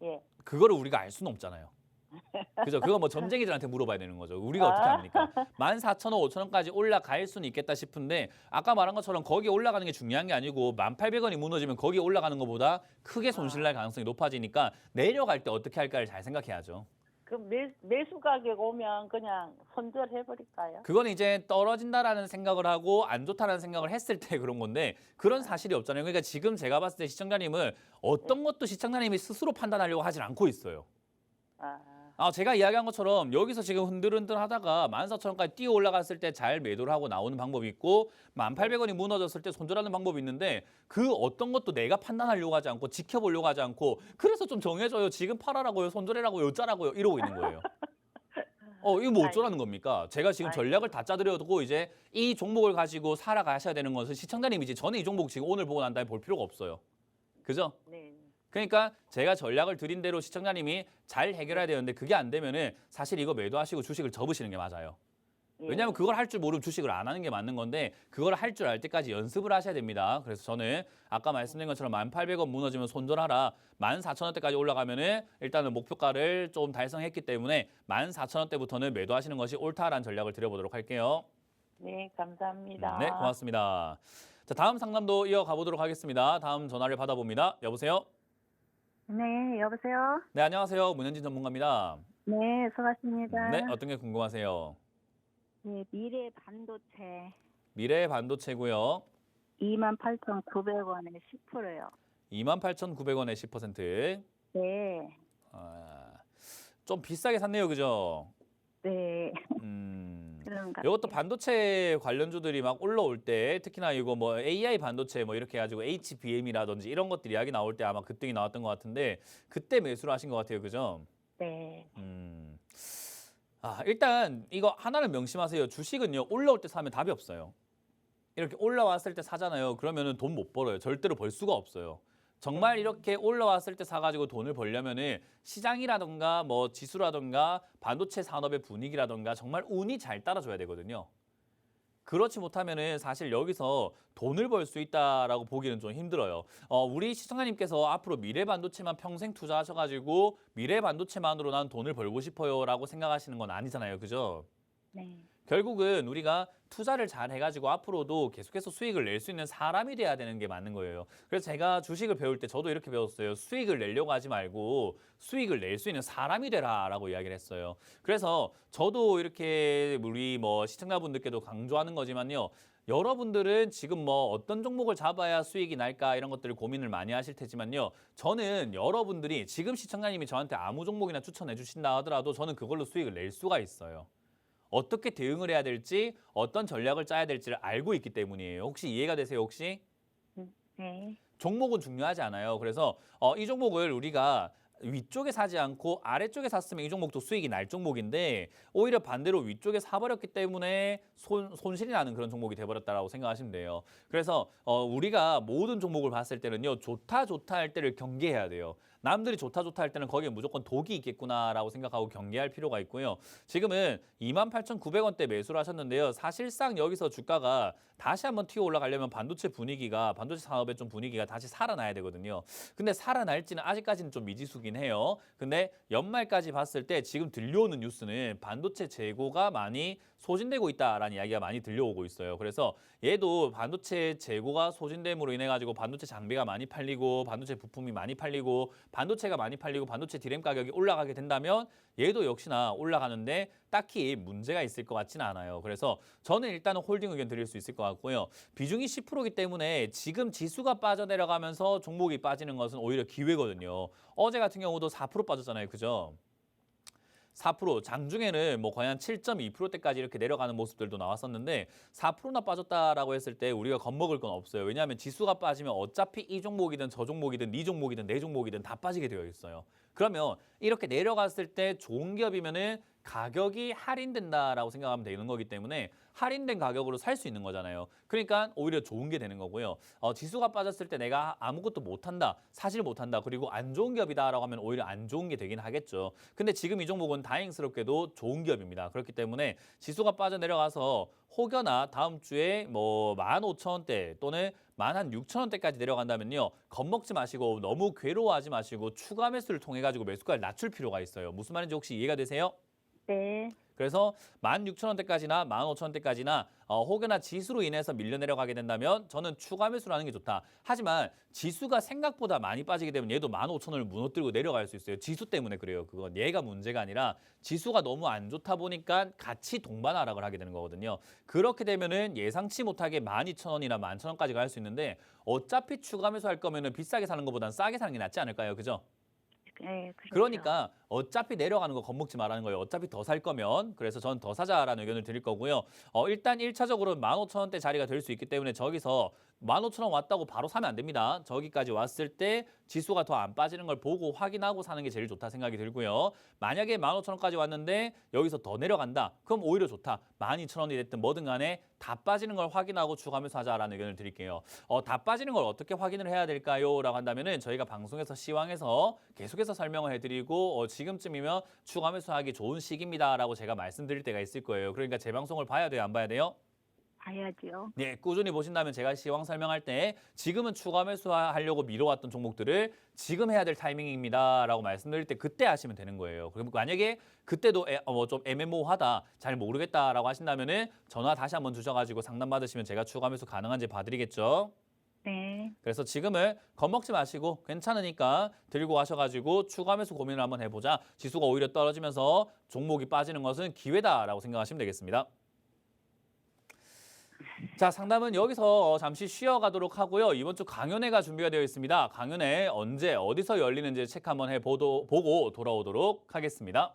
예. 그거를 우리가 알 수는 없잖아요. 그죠? 그거 뭐 점쟁이들한테 물어봐야 되는 거죠. 우리가 어떻게 합니까? 14,000원, 5,000원까지 올라갈 수는 있겠다 싶은데 아까 말한 것처럼 거기에 올라가는 게 중요한 게 아니고 1,800원이 무너지면 거기에 올라가는 것보다 크게 손실날 가능성이 높아지니까 내려갈 때 어떻게 할까를 잘 생각해야죠. 그럼 매수 가격 오면 그냥 손절해버릴까요? 그건 이제 떨어진다라는 생각을 하고 안 좋다라는 생각을 했을 때 그런 건데 그런 사실이 없잖아요. 그러니까 지금 제가 봤을 때 시청자님은 어떤 것도 시청자님이 스스로 판단하려고 하질 않고 있어요. 제가 이야기한 것처럼 여기서 지금 흔들흔들 하다가 14,000원까지 뛰어 올라갔을 때 잘 매도를 하고 나오는 방법이 있고 1,800원이 무너졌을 때 손절하는 방법이 있는데 그 어떤 것도 내가 판단하려고 하지 않고 지켜보려고 하지 않고 그래서 좀 정해줘요. 지금 팔아라고요. 손절해라고요. 어쩌라고요. 이러고 있는 거예요. 이거 뭐 어쩌라는 겁니까? 제가 지금 전략을 다 짜드려두고 이제 이 종목을 가지고 살아가셔야 되는 것은 시청자님이지 저는 이 종목 지금 오늘 보고 난 다음에 볼 필요가 없어요. 그죠? 네. 그러니까 제가 전략을 드린 대로 시청자님이 잘 해결해야 되는데 그게 안 되면은 사실 이거 매도하시고 주식을 접으시는 게 맞아요. 예. 왜냐하면 그걸 할 줄 모르면 주식을 안 하는 게 맞는 건데 그걸 할 줄 알 때까지 연습을 하셔야 됩니다. 그래서 저는 아까 말씀드린 것처럼 1,800원 무너지면 손절하라. 14,000원대까지 올라가면은 일단은 목표가를 좀 달성했기 때문에 14,000원대부터는 매도하시는 것이 옳다라는 전략을 드려보도록 할게요. 네, 감사합니다. 네, 고맙습니다. 자, 다음 상담도 이어가 보도록 하겠습니다. 다음 전화를 받아봅니다. 여보세요? 네, 여보세요? 네, 안녕하세요. 문현진 전문가입니다. 네, 수고하십니다. 네, 어떤 게 궁금하세요? 네, 미래 반도체 미래 반도체고요. 28,900원에 10%요. 28,900원에 10%. 네, 아, 좀 비싸게 샀네요, 그죠? 네. 음, 그런 것 이것도 같아요. 반도체 관련주들이 막 올라올 때, 특히나 이거 뭐 AI 반도체 뭐 이렇게 해가지고 HBM이라든지 이런 것들 이야기 나올 때 아마 급등이 나왔던 것 같은데 그때 매수를 하신 것 같아요, 그죠? 네, 일단 이거 하나는 명심하세요. 주식은요, 올라올 때 사면 답이 없어요. 이렇게 올라왔을 때 사잖아요. 그러면은 돈 못 벌어요. 절대로 벌 수가 없어요. 정말 이렇게 올라왔을 때 사가지고 돈을 벌려면은 시장이라던가 뭐 지수라던가 반도체 산업의 분위기라던가 정말 운이 잘 따라줘야 되거든요. 그렇지 못하면은 사실 여기서 돈을 벌 수 있다라고 보기는 좀 힘들어요. 우리 시청자님께서 앞으로 미래 반도체만 평생 투자하셔가지고 미래 반도체만으로 난 돈을 벌고 싶어요라고 생각하시는 건 아니잖아요, 그죠? 네, 결국은 우리가 투자를 잘 해가지고 앞으로도 계속해서 수익을 낼 수 있는 사람이 돼야 되는 게 맞는 거예요. 그래서 제가 주식을 배울 때 저도 이렇게 배웠어요. 수익을 내려고 하지 말고 수익을 낼 수 있는 사람이 되라라고 이야기를 했어요. 그래서 저도 이렇게 우리 뭐 시청자분들께도 강조하는 거지만요. 여러분들은 지금 뭐 어떤 종목을 잡아야 수익이 날까 이런 것들을 고민을 많이 하실 테지만요. 저는 여러분들이 지금 시청자님이 저한테 아무 종목이나 추천해 주신다 하더라도 저는 그걸로 수익을 낼 수가 있어요. 어떻게 대응을 해야 될지, 어떤 전략을 짜야 될지를 알고 있기 때문이에요. 혹시 이해가 되세요, 혹시? 네, 종목은 중요하지 않아요. 그래서 이 종목을 우리가 위쪽에 사지 않고 아래쪽에 샀으면 이 종목도 수익이 날 종목인데 오히려 반대로 위쪽에 사버렸기 때문에 손실이 나는 그런 종목이 돼버렸다라고 생각하시면 돼요. 그래서 우리가 모든 종목을 봤을 때는요. 좋다 할 때를 경계해야 돼요. 남들이 좋다 할 때는 거기에 무조건 독이 있겠구나라고 생각하고 경계할 필요가 있고요. 지금은 28,900원대 매수를 하셨는데요. 사실상 여기서 주가가 다시 한번 튀어 올라가려면 반도체 산업의 좀 분위기가 다시 살아나야 되거든요. 근데 살아날지는 아직까지는 좀 미지수긴 해요. 근데 연말까지 봤을 때 지금 들려오는 뉴스는 반도체 재고가 많이 소진되고 있다라는 이야기가 많이 들려오고 있어요. 그래서 얘도 반도체 재고가 소진됨으로 인해 가지고 반도체 장비가 많이 팔리고 반도체 부품이 많이 팔리고 반도체가 많이 팔리고 반도체 디램 가격이 올라가게 된다면 얘도 역시나 올라가는데 딱히 문제가 있을 것 같지는 않아요. 그래서 저는 일단은 홀딩 의견 드릴 수 있을 것 같고요. 비중이 10%이기 때문에 지금 지수가 빠져내려가면서 종목이 빠지는 것은 오히려 기회거든요. 어제 같은 경우도 4% 빠졌잖아요. 그죠? 4% 장중에는 뭐 거의 한 7.2%대까지 이렇게 내려가는 모습들도 나왔었는데 4%나 빠졌다라고 했을 때 우리가 겁먹을 건 없어요. 왜냐하면 지수가 빠지면 어차피 이 종목이든 저 종목이든 네 종목이든 내 종목이든 다 빠지게 되어 있어요. 그러면 이렇게 내려갔을 때 좋은 기업이면은 가격이 할인된다라고 생각하면 되는 거기 때문에 할인된 가격으로 살 수 있는 거잖아요. 그러니까 오히려 좋은 게 되는 거고요. 지수가 빠졌을 때 내가 아무것도 못한다, 사실 못한다, 그리고 안 좋은 기업이다라고 하면 오히려 안 좋은 게 되긴 하겠죠. 근데 지금 이 종목은 다행스럽게도 좋은 기업입니다. 그렇기 때문에 지수가 빠져내려가서 혹여나 다음 주에 뭐 15,000원대 또는 16,000원대까지 내려간다면요. 겁먹지 마시고 너무 괴로워하지 마시고 추가 매수를 통해 가지고 매수가를 낮출 필요가 있어요. 무슨 말인지 혹시 이해가 되세요? 네, 그래서 16,000원대까지나 15,000원대까지나 혹여나 지수로 인해서 밀려 내려가게 된다면 저는 추가 매수를 하는 게 좋다. 하지만 지수가 생각보다 많이 빠지게 되면 얘도 15,000원을 무너뜨리고 내려갈 수 있어요. 지수 때문에 그래요. 그건 얘가 문제가 아니라 지수가 너무 안 좋다 보니까 같이 동반 하락을 하게 되는 거거든요. 그렇게 되면은 예상치 못하게 12,000원이나 11,000원까지 갈 수 있는데 어차피 추가 매수할 거면은 비싸게 사는 것보단 싸게 사는 게 낫지 않을까요? 그죠? 네, 그렇죠. 그러니까 어차피 내려가는 거 겁먹지 말라는 거예요. 어차피 더 살 거면. 그래서 전 더 사자라는 의견을 드릴 거고요. 일단 1차적으로 15,000원대 자리가 될 수 있기 때문에 저기서 15,000원 왔다고 바로 사면 안 됩니다. 저기까지 왔을 때 지수가 더 안 빠지는 걸 보고 확인하고 사는 게 제일 좋다 생각이 들고요. 만약에 15,000원까지 왔는데 여기서 더 내려간다. 그럼 오히려 좋다. 12,000원이 됐든 뭐든 간에 다 빠지는 걸 확인하고 추가하면서 하자라는 의견을 드릴게요. 다 빠지는 걸 어떻게 확인을 해야 될까요? 라고 한다면은 저희가 방송에서 시황에서 계속해서 계속해서 설명을 해드리고 지금쯤이면 추가 매수하기 좋은 시기입니다라고 제가 말씀드릴 때가 있을 거예요. 그러니까 제 방송을 봐야 돼요, 안 봐야 돼요? 봐야지요. 네, 꾸준히 보신다면 제가 시황 설명할 때 지금은 추가 매수하려고 미뤄왔던 종목들을 지금 해야 될 타이밍입니다라고 말씀드릴 때 그때 하시면 되는 거예요. 그럼 만약에 그때도 좀 애매모호하다, 잘 모르겠다라고 하신다면은 전화 다시 한번 주셔가지고 상담 받으시면 제가 추가 매수 가능한지 봐드리겠죠. 네. 그래서 지금을 겁먹지 마시고 괜찮으니까 들고 가셔가지고 추가 매수 고민을 한번 해보자. 지수가 오히려 떨어지면서 종목이 빠지는 것은 기회다라고 생각하시면 되겠습니다. 자, 상담은 여기서 잠시 쉬어가도록 하고요. 이번 주 강연회가 준비가 되어 있습니다. 강연회 언제 어디서 열리는지 체크 한번 보고 돌아오도록 하겠습니다.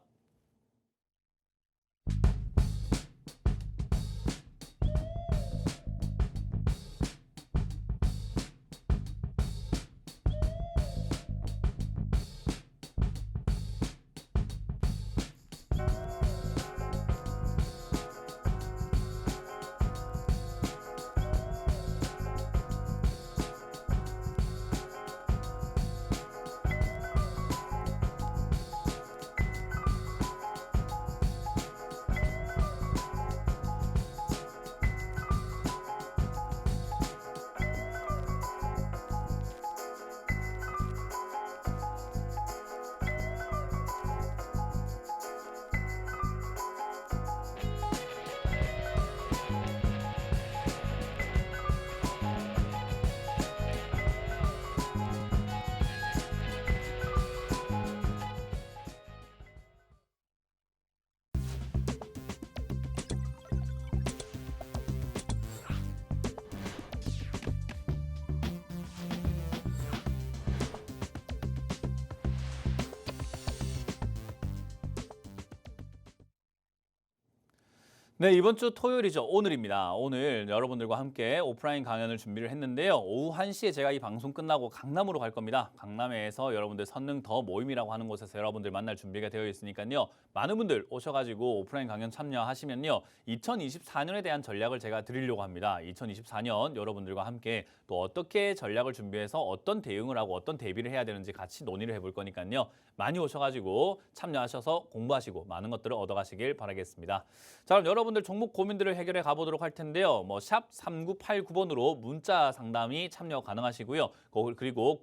네, 이번 주 토요일이죠. 오늘입니다. 오늘 여러분들과 함께 오프라인 강연을 준비를 했는데요. 오후 1시에 제가 이 방송 끝나고 강남으로 갈 겁니다. 강남에서 여러분들 선릉 더 모임이라고 하는 곳에서 여러분들 만날 준비가 되어 있으니까요. 많은 분들 오셔가지고 오프라인 강연 참여하시면요. 2024년에 대한 전략을 제가 드리려고 합니다. 2024년 여러분들과 함께 또 어떻게 전략을 준비해서 어떤 대응을 하고 어떤 대비를 해야 되는지 같이 논의를 해볼 거니까요. 많이 오셔가지고 참여하셔서 공부하시고 많은 것들을 얻어가시길 바라겠습니다. 자, 그럼 여러분들 종목 고민들을 해결해 가보도록 할 텐데요. 샵 3989번으로 문자 상담이 참여 가능하시고요. 그리고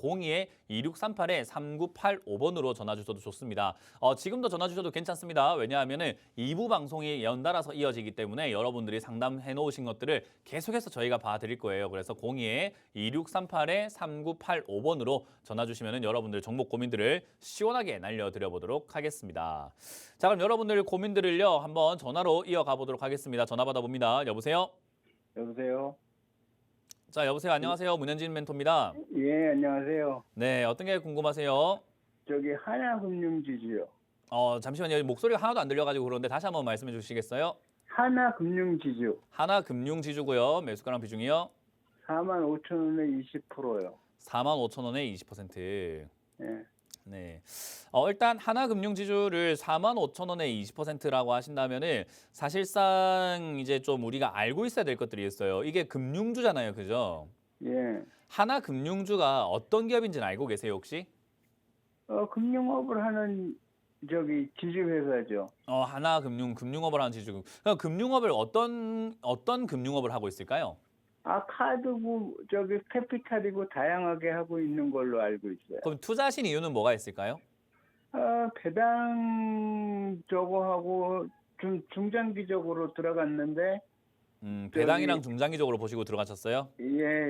02-2638-3985번으로 전화 주셔도 좋습니다. 지금도 전화 주셔도 괜찮습니다. 왜냐하면 2부 방송이 연달아서 이어지기 때문에 여러분들이 상담해 놓으신 것들을 계속해서 저희가 봐드릴 거예요. 그래서 02-2638-3985번으로 전화 주시면 여러분들 종목 고민들을 시원하게 날려드려보도록 하겠습니다. 자, 그럼 여러분들 고민들을요 한번 전화로 이어가 보도록 하겠습니다. 전화 받아봅니다. 여보세요? 여보세요? 자, 여보세요. 안녕하세요. 문현진 멘토입니다. 예, 안녕하세요. 네, 어떤 게 궁금하세요? 저기 하나금융지주요. 잠시만요. 목소리가 하나도 안 들려가지고 그런데 다시 한번 말씀해 주시겠어요? 하나금융지주. 하나금융지주고요. 매수가랑 비중이요? 45,000원에 20%요. 45,000원에 20%. 예. 네. 일단 하나금융지주를 45,000원에 20%라고 하신다면은 사실상 이제 좀 우리가 알고 있어야 될 것들이 있어요. 이게 금융주잖아요. 그죠? 예. 하나금융주가 어떤 기업인지는 알고 계세요, 혹시? 금융업을 하는 저기 지주회사죠. 금융업을 하는 지주. 그럼 금융업을 어떤 금융업을 하고 있을까요? 카드고 저기 캐피탈이고 다양하게 하고 있는 걸로 알고 있어요. 그럼 투자하신 이유는 뭐가 있을까요? 배당 저거 하고 좀 중장기적으로 들어갔는데 배당이랑 중장기적으로 보시고 들어가셨어요? 예.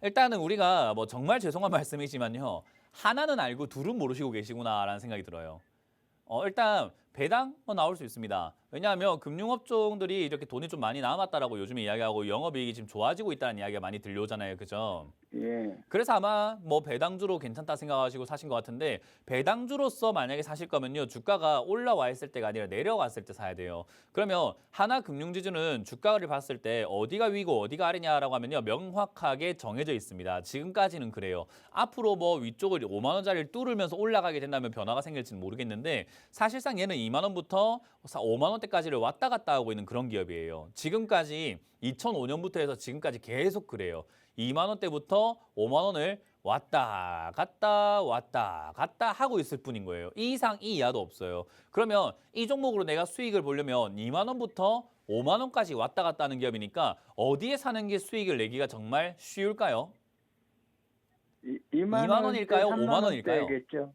일단은 우리가 뭐 정말 죄송한 말씀이지만요. 하나는 알고 둘은 모르시고 계시구나라는 생각이 들어요. 일단 배당 나올 수 있습니다. 왜냐하면 금융업종들이 이렇게 돈이 좀 많이 남았다라고 요즘에 이야기하고 영업이익이 지금 좋아지고 있다는 이야기가 많이 들려오잖아요. 그죠? 예. 그래서 아마 뭐 배당주로 괜찮다 생각하시고 사신 것 같은데 배당주로서 만약에 사실 거면요. 주가가 올라와 있을 때가 아니라 내려갔을 때 사야 돼요. 그러면 하나금융지주는 주가를 봤을 때 어디가 위고 어디가 아래냐라고 하면요. 명확하게 정해져 있습니다. 지금까지는 그래요. 앞으로 뭐 위쪽을 5만 원짜리를 뚫으면서 올라가게 된다면 변화가 생길지는 모르겠는데 사실상 얘는 2만 원부터 5만 원대까지를 왔다 갔다 하고 있는 그런 기업이에요. 지금까지 2005년부터 해서 지금까지 계속 그래요. 2만 원대부터 5만 원을 왔다 갔다 하고 있을 뿐인 거예요. 이 이상 이 이하도 없어요. 그러면 이 종목으로 내가 수익을 보려면 2만 원부터 5만 원까지 왔다 갔다 하는 기업이니까 어디에 사는 게 수익을 내기가 정말 쉬울까요? 2만 원일까요? 5만 원일까요? 겠죠.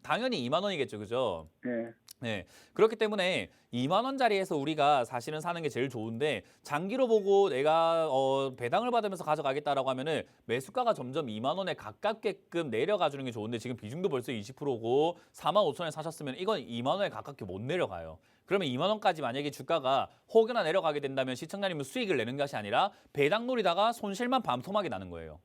당연히 2만 원이겠죠. 그죠? 네. 네, 그렇기 때문에 2만 원짜리에서 우리가 사실은 사는 게 제일 좋은데 장기로 보고 내가 배당을 받으면서 가져가겠다라고 하면은 매수가가 점점 2만 원에 가깝게끔 내려가 주는 게 좋은데 지금 비중도 벌써 20%고 4만 5천 원에 사셨으면 이건 2만 원에 가깝게 못 내려가요. 그러면 2만 원까지 만약에 주가가 혹여나 내려가게 된다면 시청자님은 수익을 내는 것이 아니라 배당 노리다가 손실만 밤토막이 나는 거예요.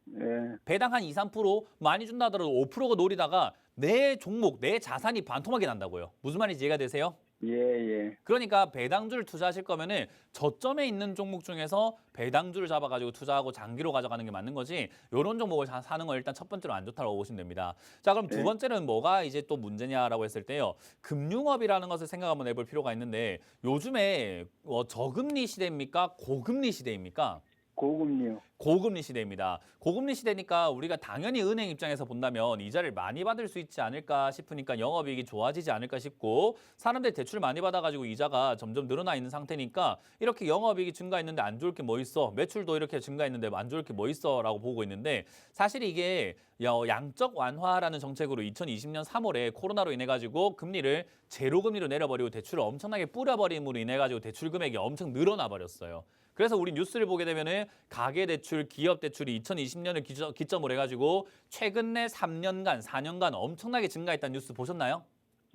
네. 배당 한 2, 3% 많이 준다 하더라도 5%가 노리다가 내 종목, 내 자산이 반토막이 난다고요. 무슨 말인지 이해가 되세요? 예. 그러니까 배당주를 투자하실 거면은 저점에 있는 종목 중에서 배당주를 잡아가지고 투자하고 장기로 가져가는 게 맞는 거지. 이런 종목을 사는 건 일단 첫 번째로 안 좋다고 보시면 됩니다. 자, 그럼 두 번째는 뭐가 이제 또 문제냐라고 했을 때요. 금융업이라는 것을 생각 한번 해볼 필요가 있는데 요즘에 저금리 시대입니까? 고금리 시대입니까? 고금리요. 고금리 시대입니다. 고금리 시대니까 우리가 당연히 은행 입장에서 본다면 이자를 많이 받을 수 있지 않을까 싶으니까 영업이익이 좋아지지 않을까 싶고 사람들이 대출 많이 받아가지고 이자가 점점 늘어나 있는 상태니까 이렇게 영업이익이 증가했는데 안 좋을 게 뭐 있어? 매출도 이렇게 증가했는데 안 좋을 게 뭐 있어? 라고 보고 있는데 사실 이게 양적 완화라는 정책으로 2020년 3월에 코로나로 인해 가지고 금리를 제로 금리로 내려버리고 대출을 엄청나게 뿌려버림으로 인해 가지고 대출 금액이 엄청 늘어나 버렸어요. 그래서 우리 뉴스를 보게 되면은 가계대출, 기업대출이 2020년을 기점으로 해가지고 최근 내 3년간, 4년간 엄청나게 증가했다는 뉴스 보셨나요?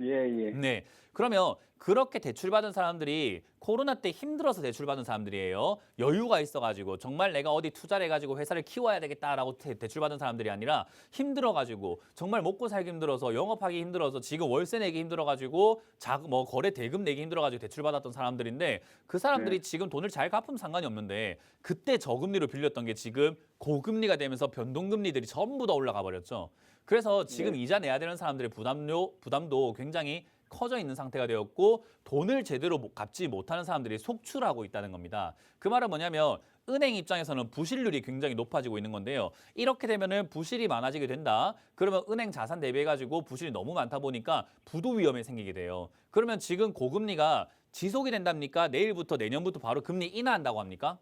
예. 네. 그러면 그렇게 대출받은 사람들이 코로나 때 힘들어서 대출받은 사람들이에요. 여유가 있어가지고 정말 내가 어디 투자를 해가지고 회사를 키워야 되겠다라고 대출받은 사람들이 아니라 힘들어가지고 정말 먹고 살기 힘들어서 영업하기 힘들어서 지금 월세 내기 힘들어가지고 거래 대금 내기 힘들어가지고 대출받았던 사람들인데 그 사람들이 지금 돈을 잘 갚으면 상관이 없는데 그때 저금리로 빌렸던 게 지금 고금리가 되면서 변동금리들이 전부 다 올라가 버렸죠. 그래서 지금 이자 내야 되는 사람들의 부담도 굉장히 커져 있는 상태가 되었고 돈을 제대로 갚지 못하는 사람들이 속출하고 있다는 겁니다. 그 말은 뭐냐면 은행 입장에서는 부실률이 굉장히 높아지고 있는 건데요. 이렇게 되면은 부실이 많아지게 된다. 그러면 은행 자산 대비해가지고 부실이 너무 많다 보니까 부도 위험이 생기게 돼요. 그러면 지금 고금리가 지속이 된답니까? 내일부터 내년부터 바로 금리 인하한다고 합니까?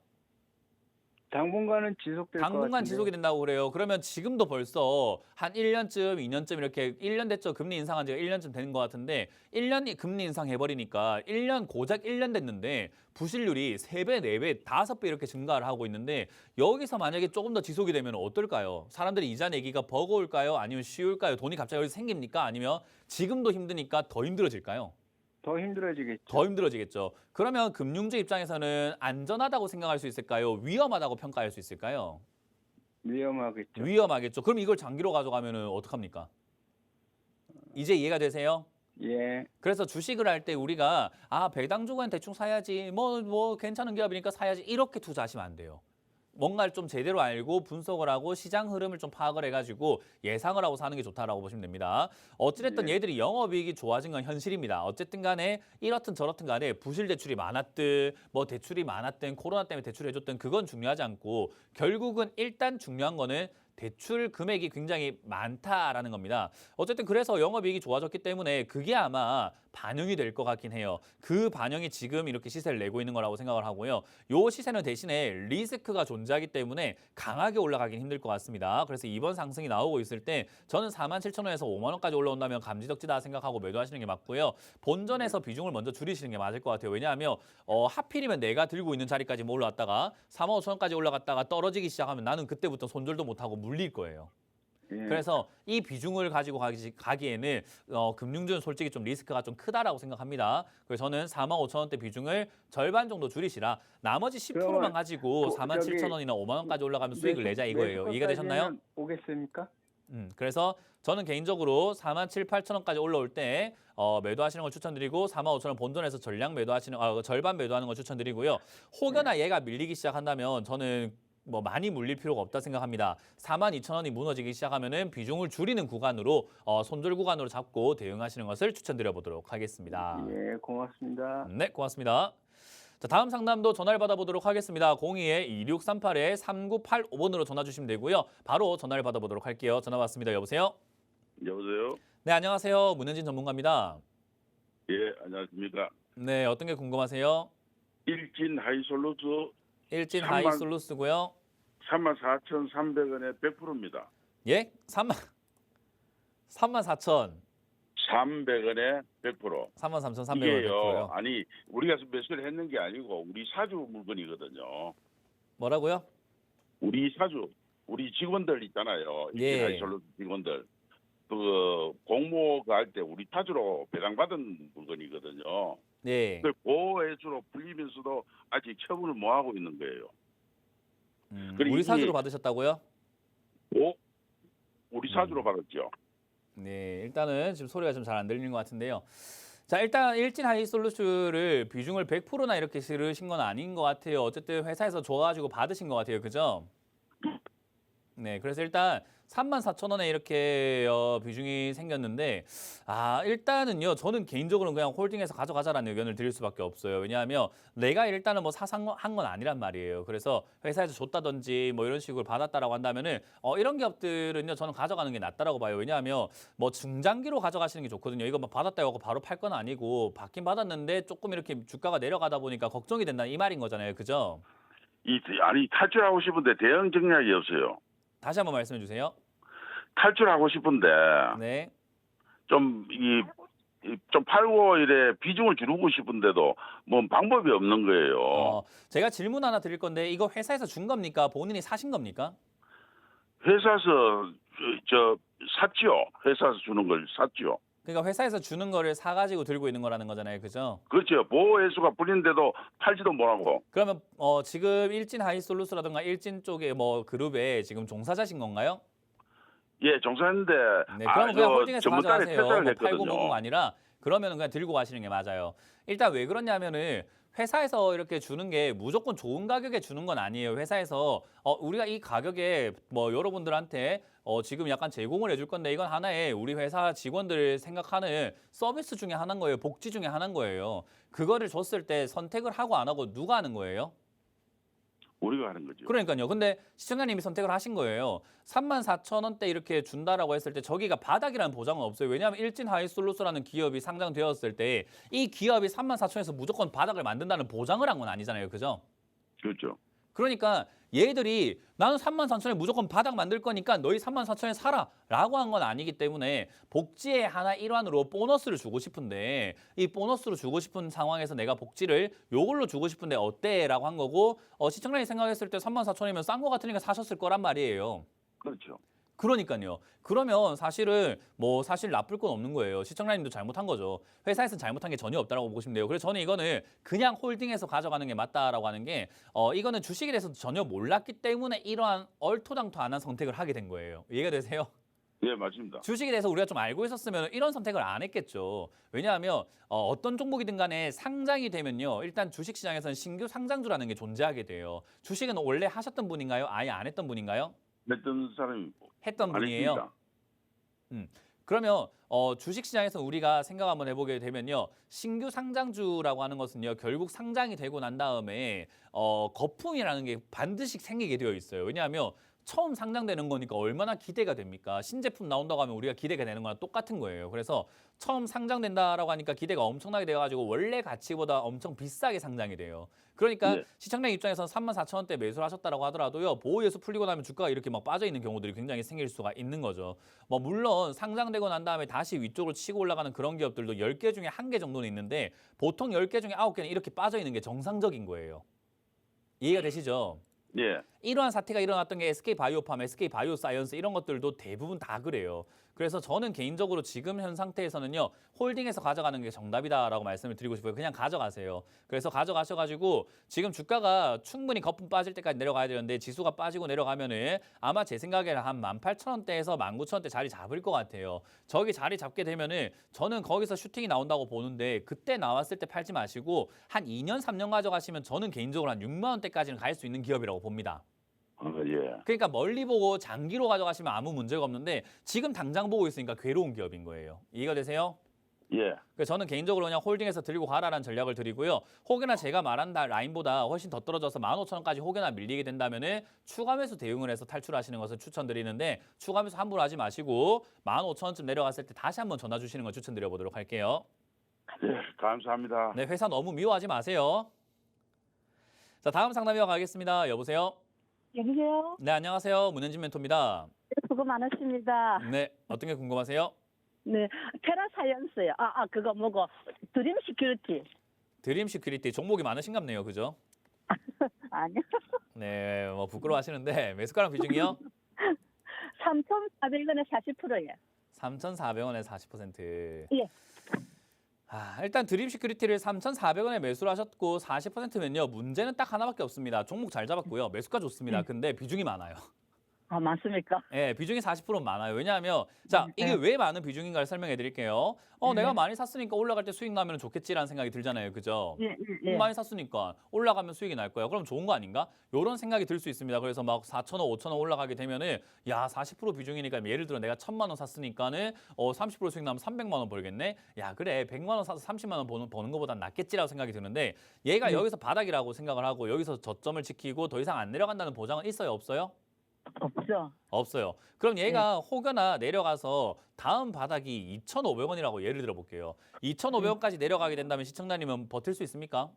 당분간은 지속될 것 같은데. 당분간 지속이 된다고 그래요. 그러면 지금도 벌써 한 1년쯤, 2년쯤 이렇게 1년 됐죠. 금리 인상한 지가 1년쯤 되는 것 같은데 1년이 금리 인상해버리니까 1년 고작 1년 됐는데 부실률이 3배, 4배, 5배 이렇게 증가를 하고 있는데 여기서 만약에 조금 더 지속이 되면 어떨까요? 사람들이 이자 내기가 버거울까요? 아니면 쉬울까요? 돈이 갑자기 여기서 생깁니까? 아니면 지금도 힘드니까 더 힘들어질까요? 더 힘들어지겠죠. 더 힘들어지겠죠. 그러면 금융주 입장에서는 안전하다고 생각할 수 있을까요? 위험하다고 평가할 수 있을까요? 위험하겠죠. 위험하겠죠. 그럼 이걸 장기로 가져가면은 어떡합니까? 이제 이해가 되세요? 예. 그래서 주식을 할 때 우리가 배당주간 대충 사야지 뭐 괜찮은 기업이니까 사야지 이렇게 투자하시면 안 돼요. 뭔가를 좀 제대로 알고 분석을 하고 시장 흐름을 좀 파악을 해가지고 예상을 하고 사는 게 좋다라고 보시면 됩니다. 어찌됐든 얘들이 영업이익이 좋아진 건 현실입니다. 어쨌든 간에 이렇든 저렇든 간에 부실 대출이 많았든 뭐 대출이 많았든 코로나 때문에 대출해줬든 그건 중요하지 않고 결국은 일단 중요한 거는 대출 금액이 굉장히 많다라는 겁니다. 어쨌든 그래서 영업이익이 좋아졌기 때문에 그게 아마 반영이 될 것 같긴 해요. 그 반영이 지금 이렇게 시세를 내고 있는 거라고 생각을 하고요. 요 시세는 대신에 리스크가 존재하기 때문에 강하게 올라가긴 힘들 것 같습니다. 그래서 이번 상승이 나오고 있을 때 저는 47,000원에서 5만 원까지 올라온다면 감지덕지다 생각하고 매도하시는 게 맞고요. 본전에서 비중을 먼저 줄이시는 게 맞을 것 같아요. 왜냐하면 하필이면 내가 들고 있는 자리까지 올라왔다가 45,000원까지 올라갔다가 떨어지기 시작하면 나는 그때부터 손절도 못하고 물릴 거예요. 그래서 이 비중을 가지고 가기에는 금융주는 솔직히 좀 리스크가 좀 크다라고 생각합니다. 그래서 저는 45,000원대 비중을 절반 정도 줄이시라 나머지 10%만 가지고 47,000원이나 5만 원까지 올라가면 수익을 내자 이거예요. 이해가 되셨나요? 오겠습니까? 그래서 저는 개인적으로 47,800원까지 올라올 때 매도하시는 걸 추천드리고 45,000원 본전에서 전량 매도하시는 절반 매도하는 걸 추천드리고요. 혹여나 얘가 밀리기 시작한다면 저는 뭐 많이 물릴 필요가 없다 생각합니다. 42,000원이 무너지기 시작하면은 비중을 줄이는 구간으로 손절 구간으로 잡고 대응하시는 것을 추천드려 보도록 하겠습니다. 예, 고맙습니다. 네, 고맙습니다. 자, 다음 상담도 전화를 받아보도록 하겠습니다. 02-2638-3985번으로 전화 주시면 되고요. 바로 전화를 받아보도록 할게요. 전화 받습니다. 여보세요? 여보세요? 네, 안녕하세요. 문현진 전문가입니다. 예, 안녕하십니까. 네, 어떤 게 궁금하세요? 일진 하이솔루스 일진 3만 하이솔루스고요. 34,300원에 100%입니다. 예? 34,000. 300원에 100%. 33,300원 이게요. 100%요. 아니, 우리가 매수를 했는 게 아니고 우리 사주 물건이거든요. 뭐라고요? 우리 사주, 우리 직원들 있잖아요. 일진 예. 하이솔루스 직원들. 그 공모가 할 때 우리 사주로 배당받은 물건이거든요. 네. 그 보호회수로 불리면서도 아직 처분을 못 하고 있는 거예요. 그리고 우리 이게- 사주로 받으셨다고요? 우리 사주로 받았죠. 네, 일단은 지금 소리가 좀 잘 안 들리는 것 같은데요. 자, 일단 일진 하이솔루스를 비중을 100%나 이렇게 실으신 건 아닌 것 같아요. 어쨌든 회사에서 줘가지고 받으신 것 같아요. 그죠? 네, 그래서 일단 34,000원에 이렇게 비중이 생겼는데 일단은요. 저는 개인적으로는 그냥 홀딩해서 가져가자라는 의견을 드릴 수밖에 없어요. 왜냐하면 내가 일단은 뭐 사san 건 아니란 말이에요. 그래서 회사에서 줬다든지 뭐 이런 식으로 받았다라고 한다면은 이런 기업들은요. 저는 가져가는 게 낫다라고 봐요. 왜냐하면 뭐 중장기로 가져가시는 게 좋거든요. 이거 뭐 받았다 하고 바로 팔 건 아니고 받긴 받았는데 조금 이렇게 주가가 내려가다 보니까 걱정이 된다 이 말인 거잖아요. 그죠? 아니 탈출하고 싶은데 대응 전략이 없어요. 다시 한번 말씀해 주세요. 탈출하고 싶은데 네. 좀 팔고 이래 비중을 줄이고 싶은데도 뭐 방법이 없는 거예요. 제가 질문 하나 드릴 건데 이거 회사에서 준 겁니까? 본인이 사신 겁니까? 회사에서 샀죠. 회사에서 주는 걸 샀죠. 그러니까 회사에서 주는 거를 사가지고 들고 있는 거라는 거잖아요. 그죠? 그렇죠. 보호회수가 불린데도 팔지도 못하고. 그러면 지금 일진 하이솔루스라든가 일진 쪽에 뭐 그룹에 지금 종사자신 건가요? 예, 종사했는데 네, 그러면 그냥 홀딩해서 전번 달에 가져가세요. 퇴사를 뭐 팔고 했거든요. 먹은 거 아니라 그러면 그냥 들고 가시는 게 맞아요. 일단 왜 그러냐면은 회사에서 이렇게 주는 게 무조건 좋은 가격에 주는 건 아니에요. 회사에서 우리가 이 가격에 뭐 여러분들한테 지금 약간 제공을 해줄 건데 이건 하나의 우리 회사 직원들 생각하는 서비스 중에 하나인 거예요. 복지 중에 하나인 거예요. 그거를 줬을 때 선택을 하고 안 하고 누가 하는 거예요? 우리가 하는 거죠. 그러니까요. 근데 시청자님이 선택을 하신 거예요. 34,000원대 이렇게 준다라고 했을 때 저기가 바닥이라는 보장은 없어요. 왜냐하면 일진 하이솔루스라는 기업이 상장되었을 때 이 기업이 34,000원에서 무조건 바닥을 만든다는 보장을 한 건 아니잖아요. 그죠? 그렇죠. 그러니까 얘들이 나는 34,000원에 무조건 바닥 만들 거니까 너희 34,000원에 사라 라고 한 건 아니기 때문에 복지의 하나 일환으로 보너스를 주고 싶은데 이 보너스로 주고 싶은 상황에서 내가 복지를 요걸로 주고 싶은데 어때? 라고 한 거고 시청자님이 생각했을 때 34,000원이면 싼 거 같으니까 사셨을 거란 말이에요. 그렇죠. 그러니까요. 그러면 사실은 사실 나쁠 건 없는 거예요. 시청자님도 잘못한 거죠. 회사에서는 잘못한 게 전혀 없다라고 보시면 돼요. 그래서 저는 이거는 그냥 홀딩해서 가져가는 게 맞다라고 하는 게 이거는 주식에 대해서 전혀 몰랐기 때문에 이러한 얼토당토 안 한 선택을 하게 된 거예요. 이해가 되세요? 예, 맞습니다. 주식에 대해서 우리가 좀 알고 있었으면 이런 선택을 안 했겠죠. 왜냐하면 어떤 종목이든 간에 상장이 되면요. 일단 주식시장에서는 신규 상장주라는 게 존재하게 돼요. 주식은 원래 하셨던 분인가요? 아예 안 했던 분인가요? 했던 사람이 했던 분이에요. 했습니다. 그러면 주식시장에서 우리가 생각 한번 해보게 되면요. 신규 상장주라고 하는 것은요. 결국 상장이 되고 난 다음에 거품이라는 게 반드시 생기게 되어 있어요. 왜냐하면 처음 상장되는 거니까 얼마나 기대가 됩니까? 신제품 나온다고 하면 우리가 기대가 되는 거랑 똑같은 거예요. 그래서 처음 상장된다라고 하니까 기대가 엄청나게 돼가지고 원래 가치보다 엄청 비싸게 상장이 돼요. 그러니까 네. 시청자 입장에서는 34,000원대 매수를 하셨다라고 하더라도요. 보호예수 풀리고 나면 주가가 이렇게 막 빠져 있는 경우들이 굉장히 생길 수가 있는 거죠. 뭐 물론 상장되고 난 다음에 다시 위쪽으로 치고 올라가는 그런 기업들도 10개 중에 1개 정도는 있는데 보통 10개 중에 9개는 이렇게 빠져 있는 게 정상적인 거예요. 이해가 되시죠? 예. 이러한 사태가 일어났던 게 SK바이오팜, SK바이오사이언스 이런 것들도 대부분 다 그래요. 그래서 저는 개인적으로 지금 현 상태에서는요. 홀딩해서 가져가는 게 정답이다라고 말씀을 드리고 싶어요. 그냥 가져가세요. 그래서 가져가셔가지고 지금 주가가 충분히 거품 빠질 때까지 내려가야 되는데 지수가 빠지고 내려가면은 아마 제 생각에는 한 18,000원대에서 19,000원대 자리 잡을 것 같아요. 저기 자리 잡게 되면은 저는 거기서 슈팅이 나온다고 보는데 그때 나왔을 때 팔지 마시고 한 2년, 3년 가져가시면 저는 개인적으로 한 6만 원대까지는 갈 수 있는 기업이라고 봅니다. 예. 그러니까 멀리 보고 장기로 가져가시면 아무 문제가 없는데 지금 당장 보고 있으니까 괴로운 기업인 거예요. 이해가 되세요? 예. 그래서 저는 개인적으로 그냥 홀딩해서 들고 가라라는 전략을 드리고요. 혹여나 제가 말한 라인보다 훨씬 더 떨어져서 15,000원까지 혹여나 밀리게 된다면은 추가 매수 대응을 해서 탈출하시는 것을 추천드리는데 추가 매수 함부로 하지 마시고 15,000원쯤 내려갔을 때 다시 한번 전화 주시는 걸 추천드려 보도록 할게요. 네, 감사합니다. 네, 회사 너무 미워하지 마세요. 자, 다음 상담 이어가겠습니다. 여보세요? 여보세요? 네, 안녕하세요. 문현진 멘토입니다. 수고 많으십니다. 네, 어떤 게 궁금하세요? 네, 테라사이언스요. 그거 뭐고 드림 시큐리티. 드림 시큐리티 종목이 많으신갑네요. 그죠? 아니요. 네, 뭐 부끄러워하시는데 매수가랑 비중이요? 3,400원에 40%예요. 3,400원에 40%. 예. 일단 드림 시큐리티를 3,400원에 매수를 하셨고 40%면요. 문제는 딱 하나밖에 없습니다. 종목 잘 잡았고요. 매수가 좋습니다. 근데 비중이 많아요. 많습니까? 예, 비중이 40%는 많아요. 왜냐하면 자, 이게 왜 많은 비중인가를 설명해 드릴게요. 내가 많이 샀으니까 올라갈 때 수익 나면 좋겠지라는 생각이 들잖아요. 그죠? 예. 많이 샀으니까 올라가면 수익이 날 거야. 그럼 좋은 거 아닌가? 이런 생각이 들 수 있습니다. 그래서 막 4,000원, 5,000원 올라가게 되면은 야, 40% 비중이니까 예를 들어 내가 1,000만 원 샀으니까는 30% 수익 나면 300만 원 벌겠네. 야, 그래. 100만 원 사서 30만 원 버는 거보단 낫겠지라고 생각이 드는데 얘가 여기서 바닥이라고 생각을 하고 여기서 저점을 지키고 더 이상 안 내려간다는 보장은 있어요, 없어요? 없죠. 없어요. 그럼 얘가 혹여나 내려가서 다음 바닥이 2,500원이라고 예를 들어 볼게요. 2,500원까지 내려가게 된다면 시청자님은 버틸 수 있습니까?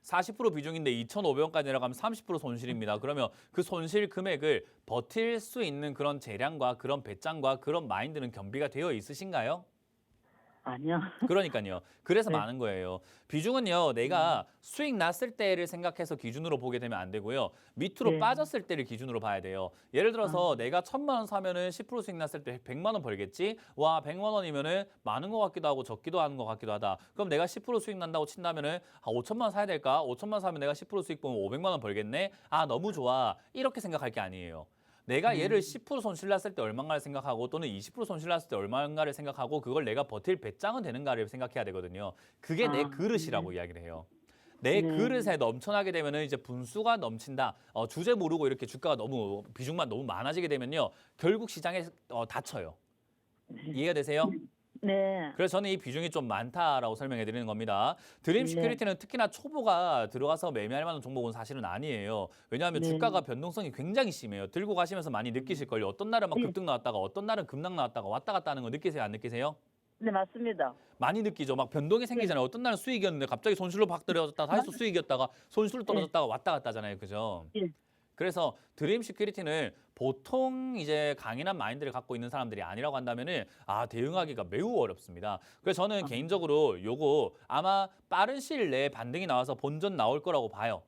40% 비중인데 2,500원까지 내려가면 30% 손실입니다. 그러면 그 손실 금액을 버틸 수 있는 그런 재량과 그런 배짱과 그런 마인드는 겸비가 되어 있으신가요? 아니요. 그러니까요. 그래서 네. 많은 거예요. 비중은요. 내가 수익 났을 때를 생각해서 기준으로 보게 되면 안 되고요. 밑으로 네. 빠졌을 때를 기준으로 봐야 돼요. 예를 들어서 내가 1,000만 원 사면은 10% 수익 났을 때 100만 원 벌겠지? 와, 100만 원이면은 많은 것 같기도 하고 적기도 하는 것 같기도 하다. 그럼 내가 10% 수익 난다고 친다면은 5천만 원 사야 될까? 5천만 원 사면 내가 10% 수익 보면 500만 원 벌겠네? 너무 좋아. 이렇게 생각할 게 아니에요. 내가 얘를 10% 손실 났을 때 얼마인가를 생각하고 또는 20% 손실 났을 때 얼마인가를 생각하고 그걸 내가 버틸 배짱은 되는가를 생각해야 되거든요. 그게 내 그릇이라고 이야기를 해요. 내 그릇에 넘쳐나게 되면은 이제 분수가 넘친다. 주제 모르고 이렇게 주가가 너무 비중만 너무 많아지게 되면요. 결국 시장에 닫혀요. 이해가 되세요? 네. 그래서 저는 이 비중이 좀 많다라고 설명해 드리는 겁니다. 드림 시큐리티는 특히나 초보가 들어가서 매매할 만한 종목은 사실은 아니에요. 왜냐하면 네. 주가가 변동성이 굉장히 심해요. 들고 가시면서 많이 느끼실걸요. 어떤 날은 막 급등 나왔다가 어떤 날은 급락 나왔다가 왔다 갔다 하는 거 느끼세요? 안 느끼세요? 네, 맞습니다. 많이 느끼죠. 막 변동이 생기잖아요. 어떤 날은 수익이었는데 갑자기 손실로 팍 떨어졌다가 다시 또 수익이었다가 손실로 떨어졌다가 왔다 갔다 하잖아요. 그죠? 예. 그래서 드림 시큐리티는 보통 이제 강인한 마인드를 갖고 있는 사람들이 아니라고 한다면은 대응하기가 매우 어렵습니다. 그래서 저는 개인적으로 요거 아마 빠른 시일 내에 반등이 나와서 본전 나올 거라고 봐요.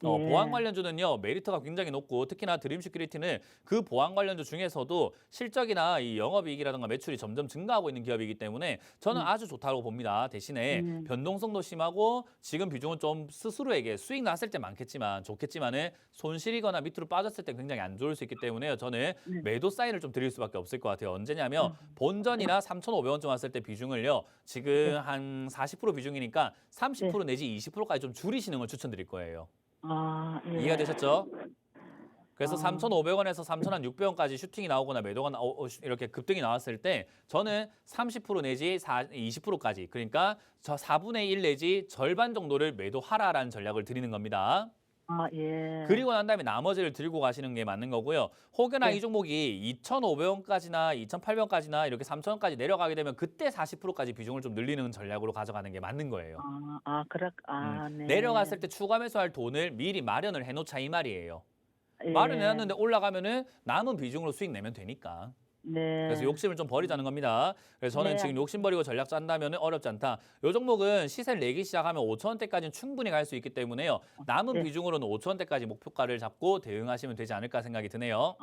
보안 관련주는요 메리트가 굉장히 높고 특히나 드림 시큐리티는 그 보안 관련주 중에서도 실적이나 이 영업이익이라든가 매출이 점점 증가하고 있는 기업이기 때문에 저는 아주 좋다고 봅니다. 대신에 변동성도 심하고 지금 비중은 좀 스스로에게 수익 났을 때 많겠지만 좋겠지만은 손실이거나 밑으로 빠졌을 때 굉장히 안 좋을 수 있기 때문에 저는 매도 사인을 좀 드릴 수밖에 없을 것 같아요. 언제냐면 본전이나 3,500원쯤 왔을 때 비중을요 지금 한 40% 비중이니까 30% 내지 20%까지 좀 줄이시는 걸 추천드릴 거예요. 예. 이해가 되셨죠? 그래서 3,500원에서 3,600원까지 슈팅이 나오거나 매도가 이렇게 급등이 나왔을 때 저는 30% 내지 20%까지 그러니까 저 4분의 1 내지 절반 정도를 매도하라라는 전략을 드리는 겁니다. 예. 그리고 난 다음에 나머지를 들고 가시는 게 맞는 거고요. 혹여나 이 종목이 2,500원까지나 2,800원까지나 이렇게 3,000원까지 내려가게 되면 그때 40%까지 비중을 좀 늘리는 전략으로 가져가는 게 맞는 거예요. 네. 내려갔을 때 추가 매수할 돈을 미리 마련을 해놓자 이 말이에요. 예. 마련해놨는데 올라가면은 남은 비중으로 수익 내면 되니까. 네. 그래서 욕심을 좀 버리자는 겁니다. 그래서 저는 지금 욕심 버리고 전략 짠다면 어렵지 않다. 이 종목은 시세를 내기 시작하면 5,000원대까지는 충분히 갈 수 있기 때문에요. 남은 비중으로는 5,000원대까지 목표가를 잡고 대응하시면 되지 않을까 생각이 드네요.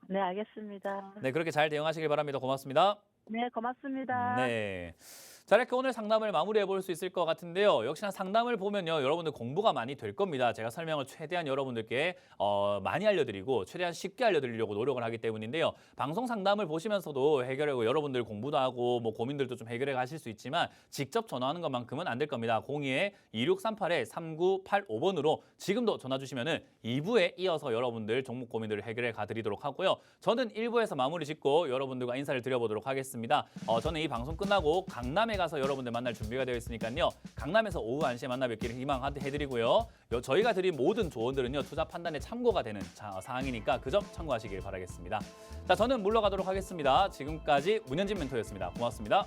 네, 알겠습니다. 네, 그렇게 잘 대응하시길 바랍니다. 고맙습니다. 네, 고맙습니다. 네. 자, 이렇게 오늘 상담을 마무리해 볼 수 있을 것 같은데요. 역시나 상담을 보면요, 여러분들 공부가 많이 될 겁니다. 제가 설명을 최대한 여러분들께 많이 알려드리고 최대한 쉽게 알려드리려고 노력을 하기 때문인데요. 방송 상담을 보시면서도 해결하고 여러분들 공부도 하고 뭐 고민들도 좀 해결해 가실 수 있지만 직접 전화하는 것만큼은 안 될 겁니다. 02-2638-3985번으로 지금도 전화 주시면은 2부에 이어서 여러분들 종목 고민들을 해결해 가드리도록 하고요. 저는 1부에서 마무리 짓고 여러분들과 인사를 드려보도록 하겠습니다. 저는 이 방송 끝나고 강남에 가서 여러분들 만날 준비가 되어 있으니까요. 강남에서 오후 1시에 만나 뵙기를 희망해드리고요. 저희가 드린 모든 조언들은요. 투자 판단에 참고가 되는 사항이니까 그 점 참고하시길 바라겠습니다. 자, 저는 물러가도록 하겠습니다. 지금까지 문현진 멘토였습니다. 고맙습니다.